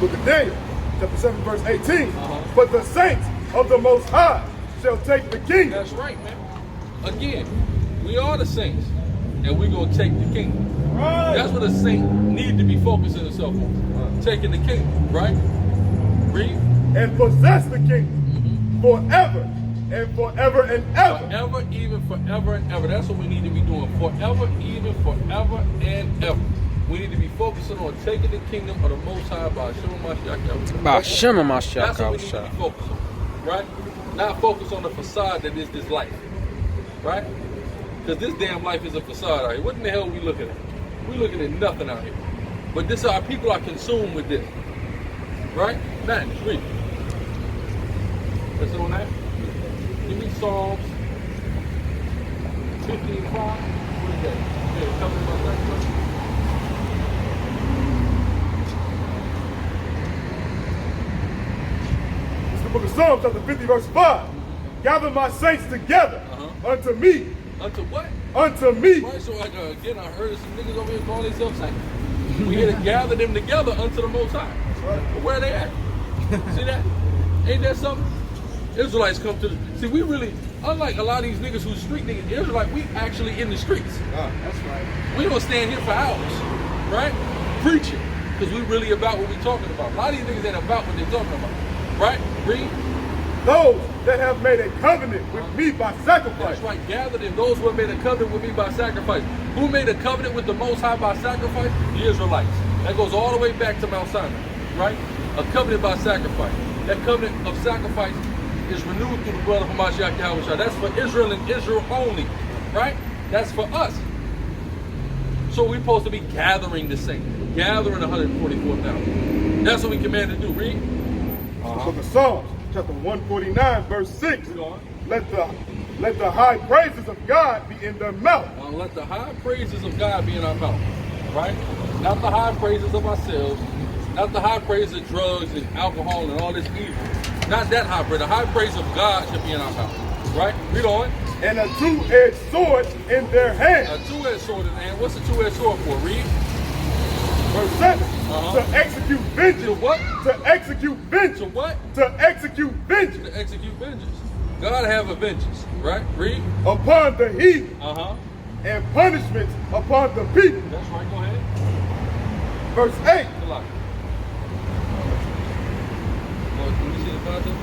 Book of Daniel, chapter 7, verse 18. But the saints of the Most High shall take the kingdom. That's right, man. Again, we are the saints, and we're going to take the kingdom. Right. That's what a saint need to be focusing himself on. Taking the kingdom, right? Read. And possess the kingdom forever and forever and ever. Forever, even forever and ever. That's what we need to be doing. Forever, even forever and ever. We need to be focusing on taking the kingdom of the Most High by Shema Mashiach. That's what we need to be focused on, right? Not focus on the facade that is this life, right? Because this damn life is a facade out here. What in the hell are we looking at? We're looking at nothing out here. But this, our people are consumed with this, right? Nothing. Just read. Let's on that. Give me Psalms 15:5. What is that? Yeah, tell me about that. Book of Psalms, chapter 50, verse 5. Gather my saints together unto me. Unto what? Unto me. Right, so again, I heard some niggas over here calling themselves saints. We here to gather them together unto the Most High. Right. But where are they at? See that? Ain't that something? Israelites come to the... See, we really, unlike a lot of these niggas who's street niggas, Israelites, we actually in the streets. That's right. We don't stand here for hours, right? Preaching, Because we really about what we talking about. A lot of these niggas ain't about what they talking about. Right? Read. Those that have made a covenant with me by sacrifice. That's right. Gathered in those who have made a covenant with me by sacrifice. Who made a covenant with the Most High by sacrifice? The Israelites. That goes all the way back to Mount Sinai. Right? A covenant by sacrifice. That covenant of sacrifice is renewed through the blood of Hamashiach Yahweh. That's for Israel and Israel only. Right? That's for us. So we're supposed to be gathering the saints. Gathering 144,000. That's what we commanded to do. Read. Book of Psalms, chapter 149, verse 6. Let the high praises of God be in their mouth. Let the high praises of God be in our mouth. Right? Not the high praises of ourselves. Not the high praise of drugs and alcohol and all this evil. Not that high praise. The high praise of God should be in our mouth. Right? Read on. And a two-edged sword in their hand. A two-edged sword in their hand. What's a two-edged sword for? Read. Verse 7. To execute vengeance. To what? To execute vengeance. To what? To execute vengeance. To execute vengeance. God have a vengeance. Right? Read. Upon the heathen. And punishments upon the people. That's right. Go ahead. Verse 8. Good luck. Can you see the content?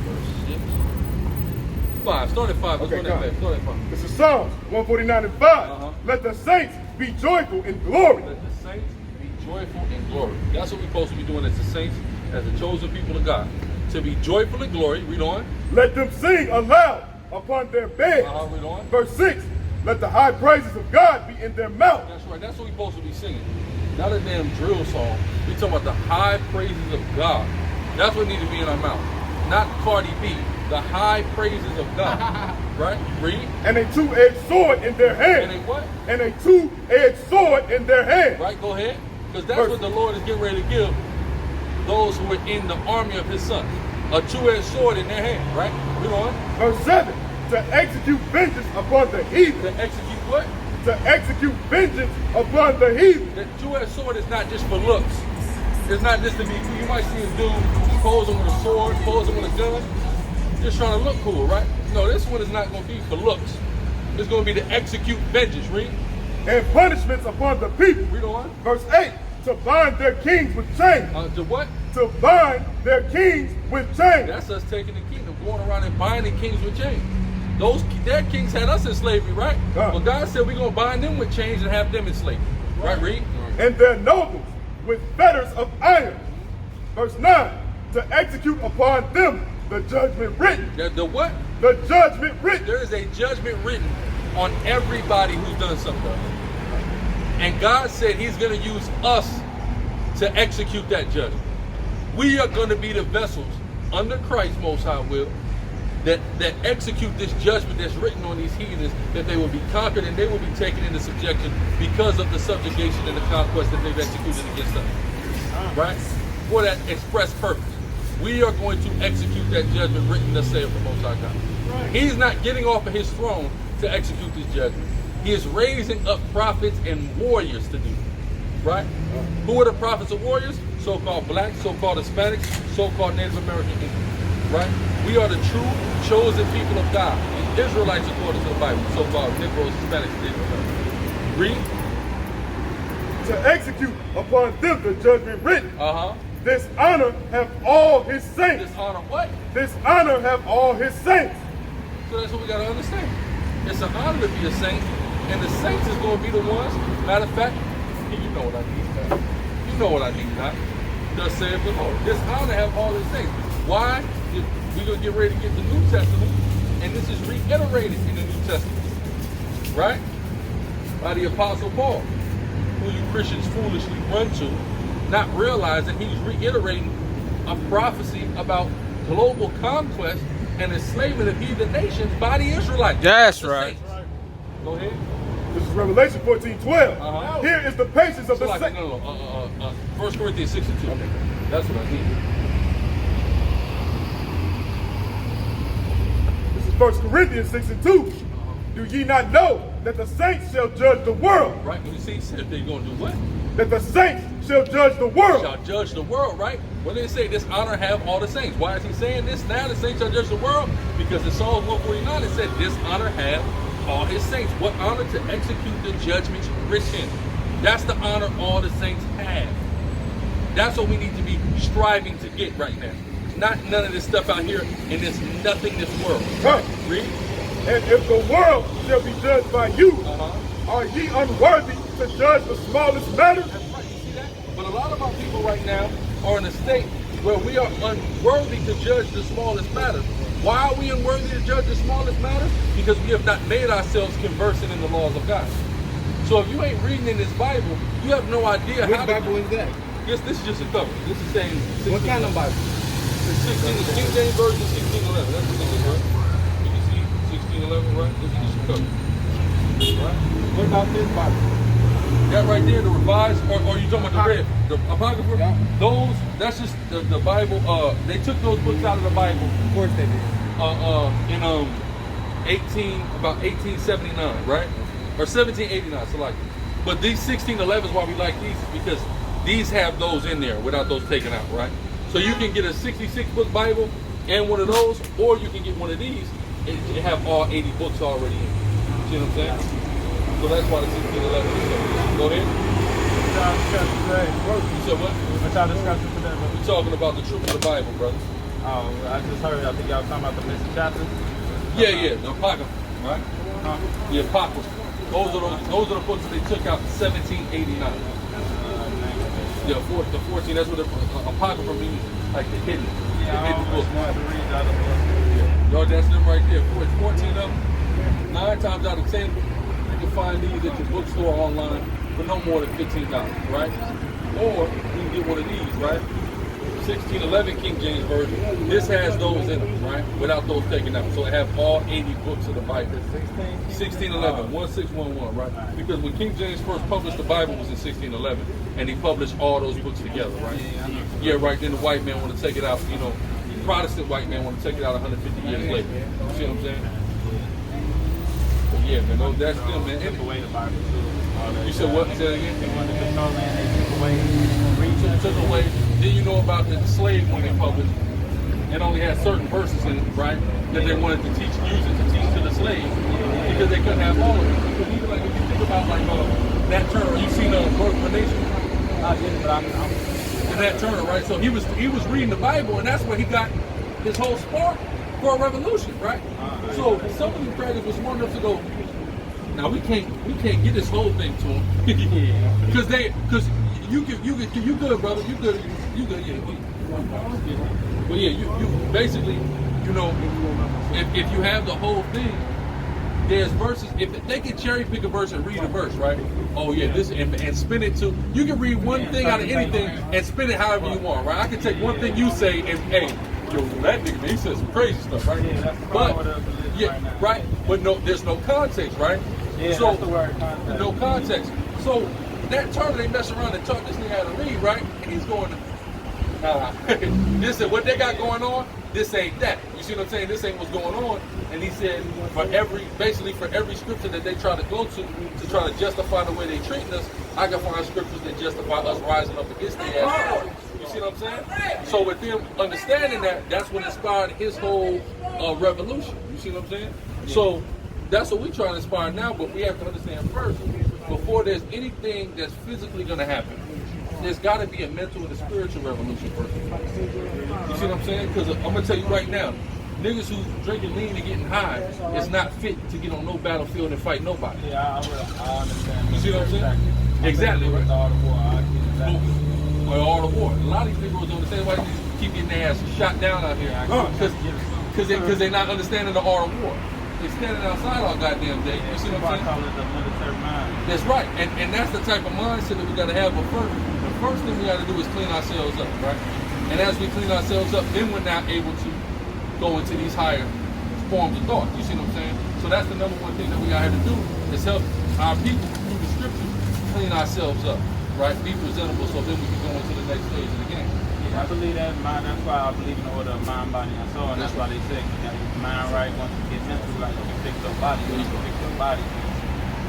Verse 6. 5. Start at 5. Okay, Start at 5. This is Psalms 149 and 5. Let the saints be joyful in glory. Let the saints be joyful in glory. That's what we're supposed to be doing as the saints, as the chosen people of God. To be joyful in glory. Read on. Let them sing aloud upon their beds. Read on. Verse 6. Let the high praises of God be in their mouth. That's right. That's what we're supposed to be singing. Not a damn drill song. We're talking about the high praises of God. That's what needs to be in our mouth. Not Cardi B. The high praises of God. Right? Read. And a two-edged sword in their hand. And a what? And a two-edged sword in their hand. Right? Go ahead. Because that's what the Lord is getting ready to give those who are in the army of his sons. A two-edged sword in their hand. Right? Read on. Verse 7. To execute vengeance upon the heathen. To execute what? To execute vengeance upon the heathen. The two-edged sword is not just for looks. It's not just to be cool. You might see a dude posing with a sword, posing with a gun, just trying to look cool, right? No, this one is not going to be for looks. It's going to be to execute vengeance. Read. And punishments upon the people. Read on. Verse 8. To bind their kings with chains. To what? To bind their kings with chains. That's us taking the kingdom, going around and binding kings with chains. Their kings had us in slavery, right? But God said we're going to bind them with chains and have them in slavery. Right, read? And their nobles with fetters of iron. Verse 9. To execute upon them the judgment written. The what? The judgment written. There is a judgment written on everybody who's done something. And God said he's going to use us to execute that judgment. We are going to be the vessels under Christ Most High will that execute this judgment that's written on these heathens, that they will be conquered and they will be taken into subjection because of the subjugation and the conquest that they've executed against us. Right? For that express purpose. We are going to execute that judgment written, thus saith the Most High God. Right. He's not getting off of his throne to execute this judgment. He is raising up prophets and warriors to do it. Right? Who are the prophets and warriors? So-called blacks, so-called Hispanics, so-called Native American Indians. Right? We are the true chosen people of God. The Israelites according to the Bible. So-called Negroes, Hispanics, Native Americans. Read. To execute upon them the judgment written. This honor have all his saints. This honor what? This honor have all his saints. So that's what we got to understand. It's an honor to be a saint. And the saints is going to be the ones. Matter of fact, you know what I mean, man. You know what I mean, not. Thus saith the Lord. This honor have all his saints. Why? We're going to get ready to get the New Testament, and this is reiterated in the New Testament, right? By the Apostle Paul, who you Christians foolishly run to, not realizing he's reiterating a prophecy about global conquest and enslavement of heathen nations by the Israelites. That's right. Go ahead. This is Revelation 14:12. Here is the patience of the saints. 1 Corinthians 6 and 2. Okay. That's what I need. 1 Corinthians 6 and 2. Do ye not know that the saints shall judge the world? Right, when you see if they're going to do what? That the saints shall judge the world. Shall judge the world, right? When they say this honor have all the saints. Why is he saying this now? The saints shall judge the world? Because in Psalms 149 it said this honor have all his saints. What honor? To execute the judgments written. That's the honor all the saints have. That's what we need to be striving to get right now. Not none of this stuff out here in this nothingness world. Right. Read. And if the world shall be judged by you, are ye unworthy to judge the smallest matter? That's right. You see that? But a lot of our people right now are in a state where we are unworthy to judge the smallest matter. Why are we unworthy to judge the smallest matter? Because we have not made ourselves conversant in the laws of God. So if you ain't reading in this Bible, you have no idea Which how Bible is that? Yes, this is just a cover. This is saying 16, What kind of Bible? 16, the King James Version 1611. That's what this is, right? You can see 1611, right? This is just a cover. Right? What about this Bible? That right there, the revised, or you talking about the red, the Apocrypha? Yeah. Those, that's just the Bible. They took those books out of the Bible. Of course they did. In about 1879, right? Or 1789, so like. But these 1611s, why we like these is because these have those in there without those taken out, right? So you can get a 66 book Bible and one of those, or you can get one of these and have all 80 books already in. See what I'm saying? So that's why the 1611 is so good. Go ahead. You said what? What y'all discussing today, bro? We're talking about the truth of the Bible, brother. Oh, I just heard, I think y'all was talking about the missing chapters. Yeah, the Apocrypha, right? The Apocrypha. Those are the books that they took out in 1789. Yeah, the 14. That's what the Apocrypha means, like the hidden book. Yo, that's them right there. 14 of them. 9 times out of 10, you can find these at your bookstore online for no more than $15, right? Or you can get one of these, right? 1611 King James Version. This has those in them, right? Without those taken out. So it have all 80 books of the Bible. 1611, 1611, right? Because when King James first published the Bible was in 1611, and he published all those books together, right? Yeah, right. Then the white man want to take it out, you know, Protestant white man want to take it out 150 years later. You see what I'm saying? But yeah, man, that's them, man. You said what? Say it again? They wanted to know, man, they took away. Took away. Then you know about the slave when they published. It only had certain verses in it, right? That they wanted to use it to teach to the slaves because they couldn't have all of it. Because even like if you think about like Nat Turner, you seen Birth of a Nation? And Nat Turner, right? So he was reading the Bible, and that's where he got his whole spark for a revolution, right? So some of these crackers were smart enough to go, now we can't get this whole thing to them because you good, brother, you good, yeah. Well, yeah, you basically, you know, if you have the whole thing, there's verses. If they can cherry pick a verse and read a verse, right? Oh yeah, this and spin it to. You can read one thing out of anything and spin it however you want, right? I can take one thing you say and hey, yo, that nigga, man, he said some crazy stuff, right? But yeah, right. But no, there's no context, right? Yeah, so that's the word, context. No context. So that Turner, they mess around and taught this nigga how to read, right? And he's going, this is what they got going on. This ain't that. You see what I'm saying? This ain't what's going on. And he said, for every scripture that they try to go to try to justify the way they treating us, I can find scriptures that justify us rising up against their ass. You see what I'm saying? So with them understanding that, that's what inspired his whole revolution. You see what I'm saying? So that's what we try to inspire now, but we have to understand first, before there's anything that's physically going to happen, there's got to be a mental and a spiritual revolution first. You see what I'm saying? Because I'm going to tell you right now, niggas who's drinking lean and getting high is not fit to get on no battlefield and fight nobody. Yeah, I understand. You see what I'm saying? Exactly. Right? All the war, I get that. Or all the war. A lot of these niggas don't understand why they keep getting their ass shot down out here. Because they're not understanding the art of war. They're standing outside all goddamn day. You see what I'm saying? Call it the military mind. That's right. And that's the type of mindset that we got to have. But the first thing we got to do is clean ourselves up, right? And as we clean ourselves up, then we're not able to go into these higher forms of thought. You see what I'm saying? So that's the number one thing that we got to do is help our people through the scriptures clean ourselves up, right? Be presentable so then we can go into the next stage of the game. Yeah, I believe that mind. That's why I believe in the order of mind, body, and soul. And that's why they say you got your mind right. Once you get mental, like you fix your body. When you fix your body,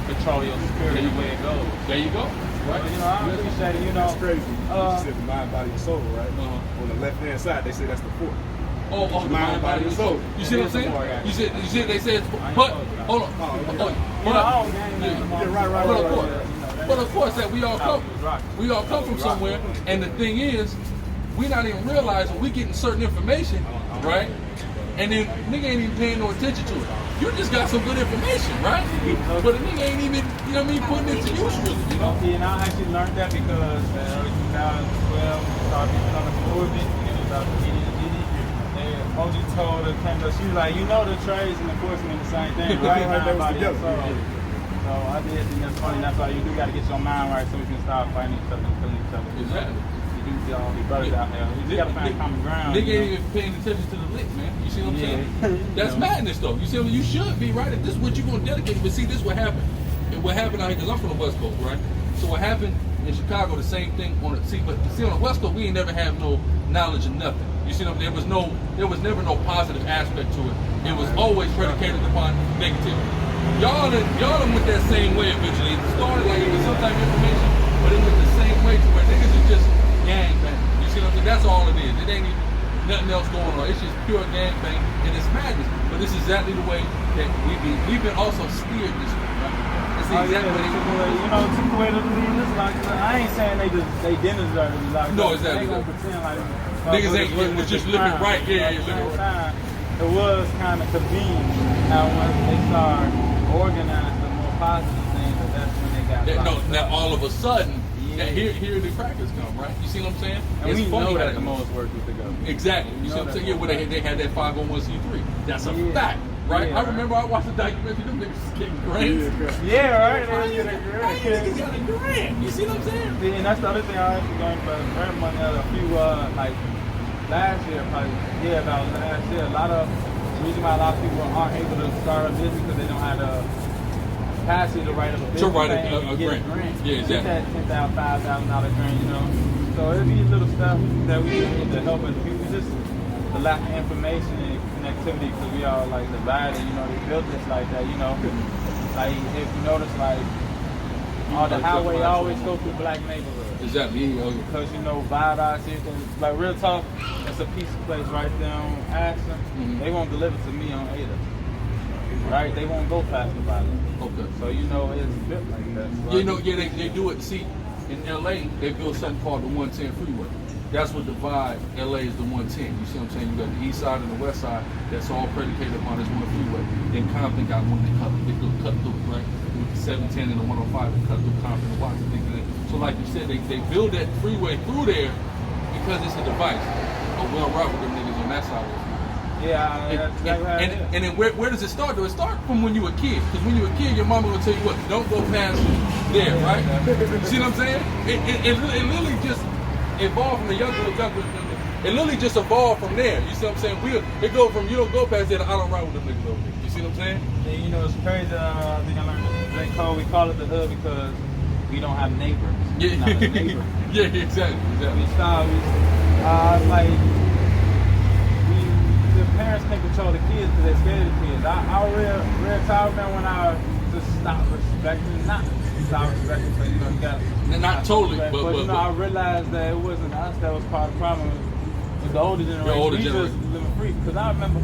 control your spirit the way it goes. There you go. Right. But, you know, I appreciate it. You know, That's crazy. You said the mind, body, and soul, right? On the left hand side, they say that's the fourth. the mind, body, and soul. You see what I'm saying? You see they said, but hold on. But of course that we all come from somewhere, and the thing is, we not even realizing we getting certain information, right? And then nigga ain't even paying no attention to it. You just got some good information, right? But the nigga ain't even, you know what I mean, putting it to use really, you know? Yeah, and I actually learned that because in early 2012, we started being on the orbit, and it was about the Diddy. And OG told her, she was like, you know the trades and the enforcement the same thing, right? So I did think that's funny. That's why you do got to get your mind right so we can start fighting each other and killing each other. Exactly. You do all these brothers out there. You just got to find common ground. Nigga ain't even paying attention to the lick, man. You see what I'm saying? That's madness, though. You see what I mean? You should be, right? If this is what you're going to dedicate. But see, this is what happened. And what happened out here, because I'm from the West Coast, right? So what happened in Chicago, the same thing on the, but see, on the West Coast, we ain't never have no knowledge of nothing. You see what I'm saying? There was never no positive aspect to it. It was always predicated upon negativity. Y'all went that same way eventually. It started like it was some type of information, but it went the same way to where niggas is just gang bang. You see what I'm saying? That's all it is. It ain't even nothing else going on. It's just pure gang bang, and it's madness. But this is exactly the way that we've been also steered this way, right? It's exactly what took away the lead. Like, I ain't saying they didn't deserve to be locked up. No, exactly. They gonna pretend like niggas was just looking right. Yeah, looking right. It was kind of convenient how once they start organizing the more positive things, that's when they got now all of a sudden, here the crackers come, right? You see what I'm saying? And it's we funny know that the most work with the government. Exactly. You see what I'm saying? Yeah, where they had that 501c3. That's a fact, right? Yeah, I remember I watched the documentary. Them niggas was getting grants. Right. Niggas got a grant. You see what I'm saying? See, and that's the other thing I actually learned about grant money. A few like last year, about last year, the reason why a lot of people aren't able to start a business because they don't have the capacity to write up a business To write a grant. Yeah, exactly. Get that $10,000, $5,000 grant, you know. So it'd be little stuff that we need to help other people. Just the lack of information and connectivity because we all like divided, you know. They built this like that, you know. Like if you notice, like the highway always go through black neighborhoods. Exactly. Because you know, Viaducts, everything. Like real talk, it's a peaceful place right there on Ashland. They won't deliver to me on Ada. Right? They won't go past the Viaduct. Okay. So you know it's built like that. So you know, they do it. See, in LA, they built something called the 110 freeway. That's what divide LA is the 110. You see what I'm saying? You got the east side and the west side. That's all predicated upon this one freeway. Then Compton got one they cut through, right? With the 710 and the 105 that cut through Compton and Watson. So like you said, they build that freeway through there because it's a device. A well route with them niggas on that side of it. Yeah, and then where does it start? Though it start from when you were a kid. Because when you were a kid, your mama would tell you what, don't go past there, right? See what I'm saying? It literally just evolved from the younger. It literally just evolved from there. You see what I'm saying? It go from you don't go past there to I don't ride with them niggas over there. You see what I'm saying? Yeah, you know it's crazy. I think I learned that code. We call it the hood because we don't have neighbors. Yeah, not a neighbor. Yeah, exactly. Like the parents can't control the kids because they're scared of the kids. I real time when I just stopped respecting, not stop respecting, but you know you got. Not totally, but you know I realized that it wasn't us that was part of the problem. It was the older generation. The older we generation. just living free. Because I remember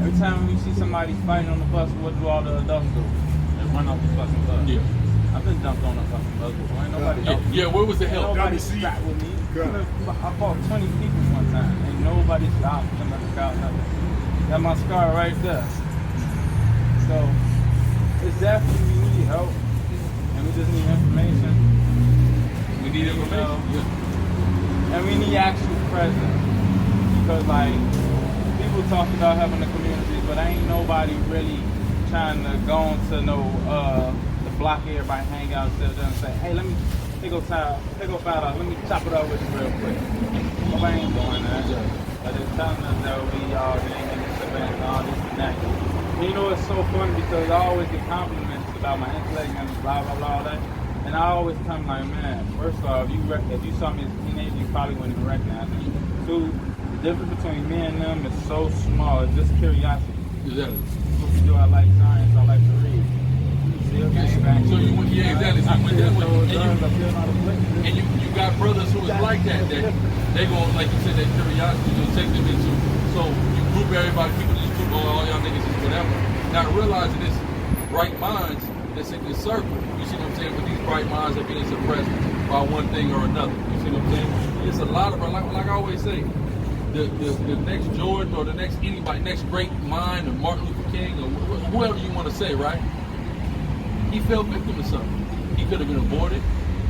every time you see somebody fighting on the bus, what do all the adults do? They run off the fucking bus. Yeah. I've been dumped on a fucking bus before. Ain't nobody help. Yeah, where was the help? Nobody strapped with me. I fought 20 people one time. Ain't nobody stopped them at the crowd, nothing. Got my scar right there. So it's definitely we need help. And we just need information. We need information. And we need actual presence. Because like people talk about having a community, but ain't nobody really trying to go into the block everybody hang out there and say, hey, here go $5, let me chop it up with you real quick. Nobody ain't doing that. But they're telling us that we all gang and this event and all this and that. And you know it's so funny because I always get compliments about my intellect and blah blah blah all that. And I always come like, man, first off, if you saw me as a teenager, you probably wouldn't even recognize me. Two, the difference between me and them is so small, it's just curiosity. Exactly. What you do, I like science, I like to read. So you went, yeah, exactly. So you went that way. And you got brothers who is like that. They go, like you said, that curiosity will take them into. So you everybody, people just put all y'all niggas is whatever. Not realizing this bright minds that's in this circle. You see what I'm saying? But these bright minds are being suppressed by one thing or another. You see what I'm saying? It's a lot of, like I always say, the next Jordan or the next anybody, next great mind or Martin Luther King or whoever you want to say, right? He fell victim to something. He could have been aborted.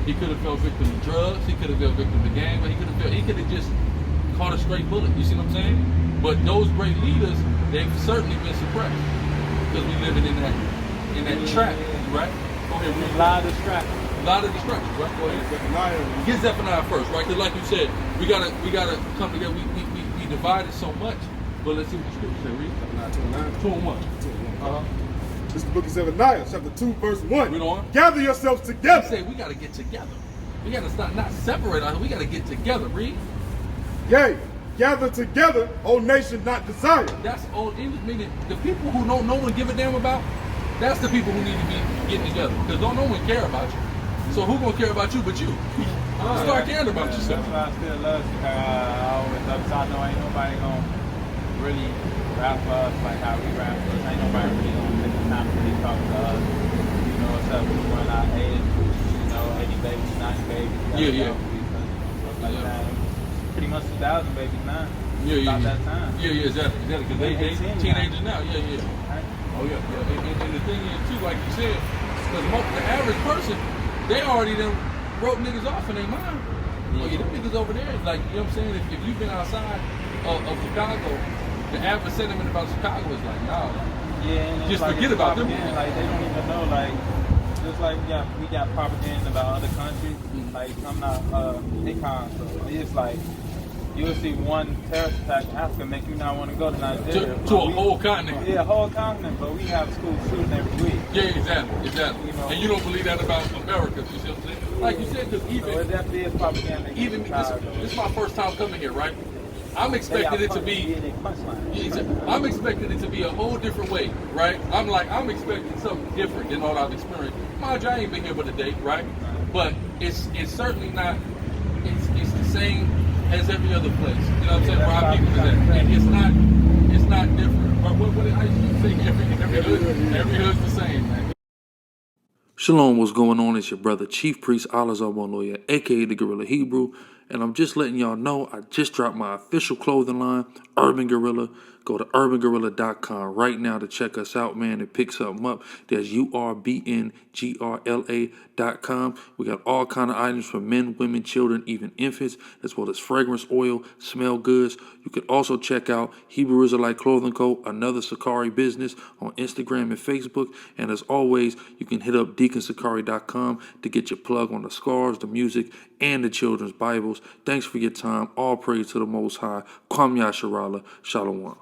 He could have fell victim to drugs. He could have fell victim to gang. But he could have just caught a straight bullet. You see what I'm saying? But those great leaders, they've certainly been suppressed because we living in that trap, right? Go ahead. A lot of distractions. A lot of distractions, right? Go ahead. Get Zephaniah first, right? Because like you said, we gotta come together. We divided so much. But let's see what the scripture say. Read. Zephaniah 2 and 1. 2 and 1. This is the book of Zephaniah, chapter 2, verse 1. Read on. Gather yourselves together. He said we gotta get together. We gotta stop, not separate us. We gotta get together. Read. Yea, gather together, O nation not desired. That's old English, meaning the people who no one give a damn about, that's the people who need to be getting together. Because no one care about you. So who gonna care about you but you? Start caring about yourself. That's why I still love Sicarii. I always love, so I know ain't nobody gonna really rap for us like how we rap for us. Ain't nobody really gonna take the time to really talk to us. You know what's up, we're in our age, you know, 80 babies, 90 babies. Yeah. Stuff like that. Pretty much 2,000 babies now. About that time. Yeah, exactly. Because they teenagers now. Yeah. Oh yeah. And the thing is too, like you said, because the average person, they already done wrote niggas off in their mind. Oh yeah, them niggas over there, like, you know what I'm saying? If you've been outside of Chicago, the average sentiment about Chicago is like, nah. Yeah, and just like forget about them. Like they don't even know, like, just like we got propaganda about other countries. Like I'm not econ, so it's like you'll see one terrorist attack in Africa make you not want to go to Nigeria. To a whole continent. Yeah, a whole continent, but we have school shooting every week. Yeah, exactly. You know, and you don't believe that about America, you see what I'm saying? Like you said, because even... So it definitely is propaganda. Even, this is my first time coming here, right? I'm expecting it to be... I'm expecting it to be a whole different way, right? I'm expecting something different than what I've experienced. Mind you, I ain't been here but a day, right? But it's certainly not... It's the same as every other place. You know what I'm saying? Where our people is at. It's not different. But what I used to say, every hood's the same, man. Shalom, what's going on? It's your brother, Chief Priest Alazar Lawyer, aka the Guerrilla Hebrew, and I'm just letting y'all know I just dropped my official clothing line, Urban Guerrilla. Go to urbanguerrilla.com right now to check us out, man, and pick something up. There's URBNGRLA.com. We got all kind of items for men, women, children, even infants, as well as fragrance oil, smell goods. You can also check out Hebrew Israelite Clothing Co., another Sicarii business, on Instagram and Facebook. And as always, you can hit up deaconsicarii.com to get your plug on the scarves, the music, and the children's Bibles. Thanks for your time. All praise to the Most High. Kwam Yasharala. Shalom.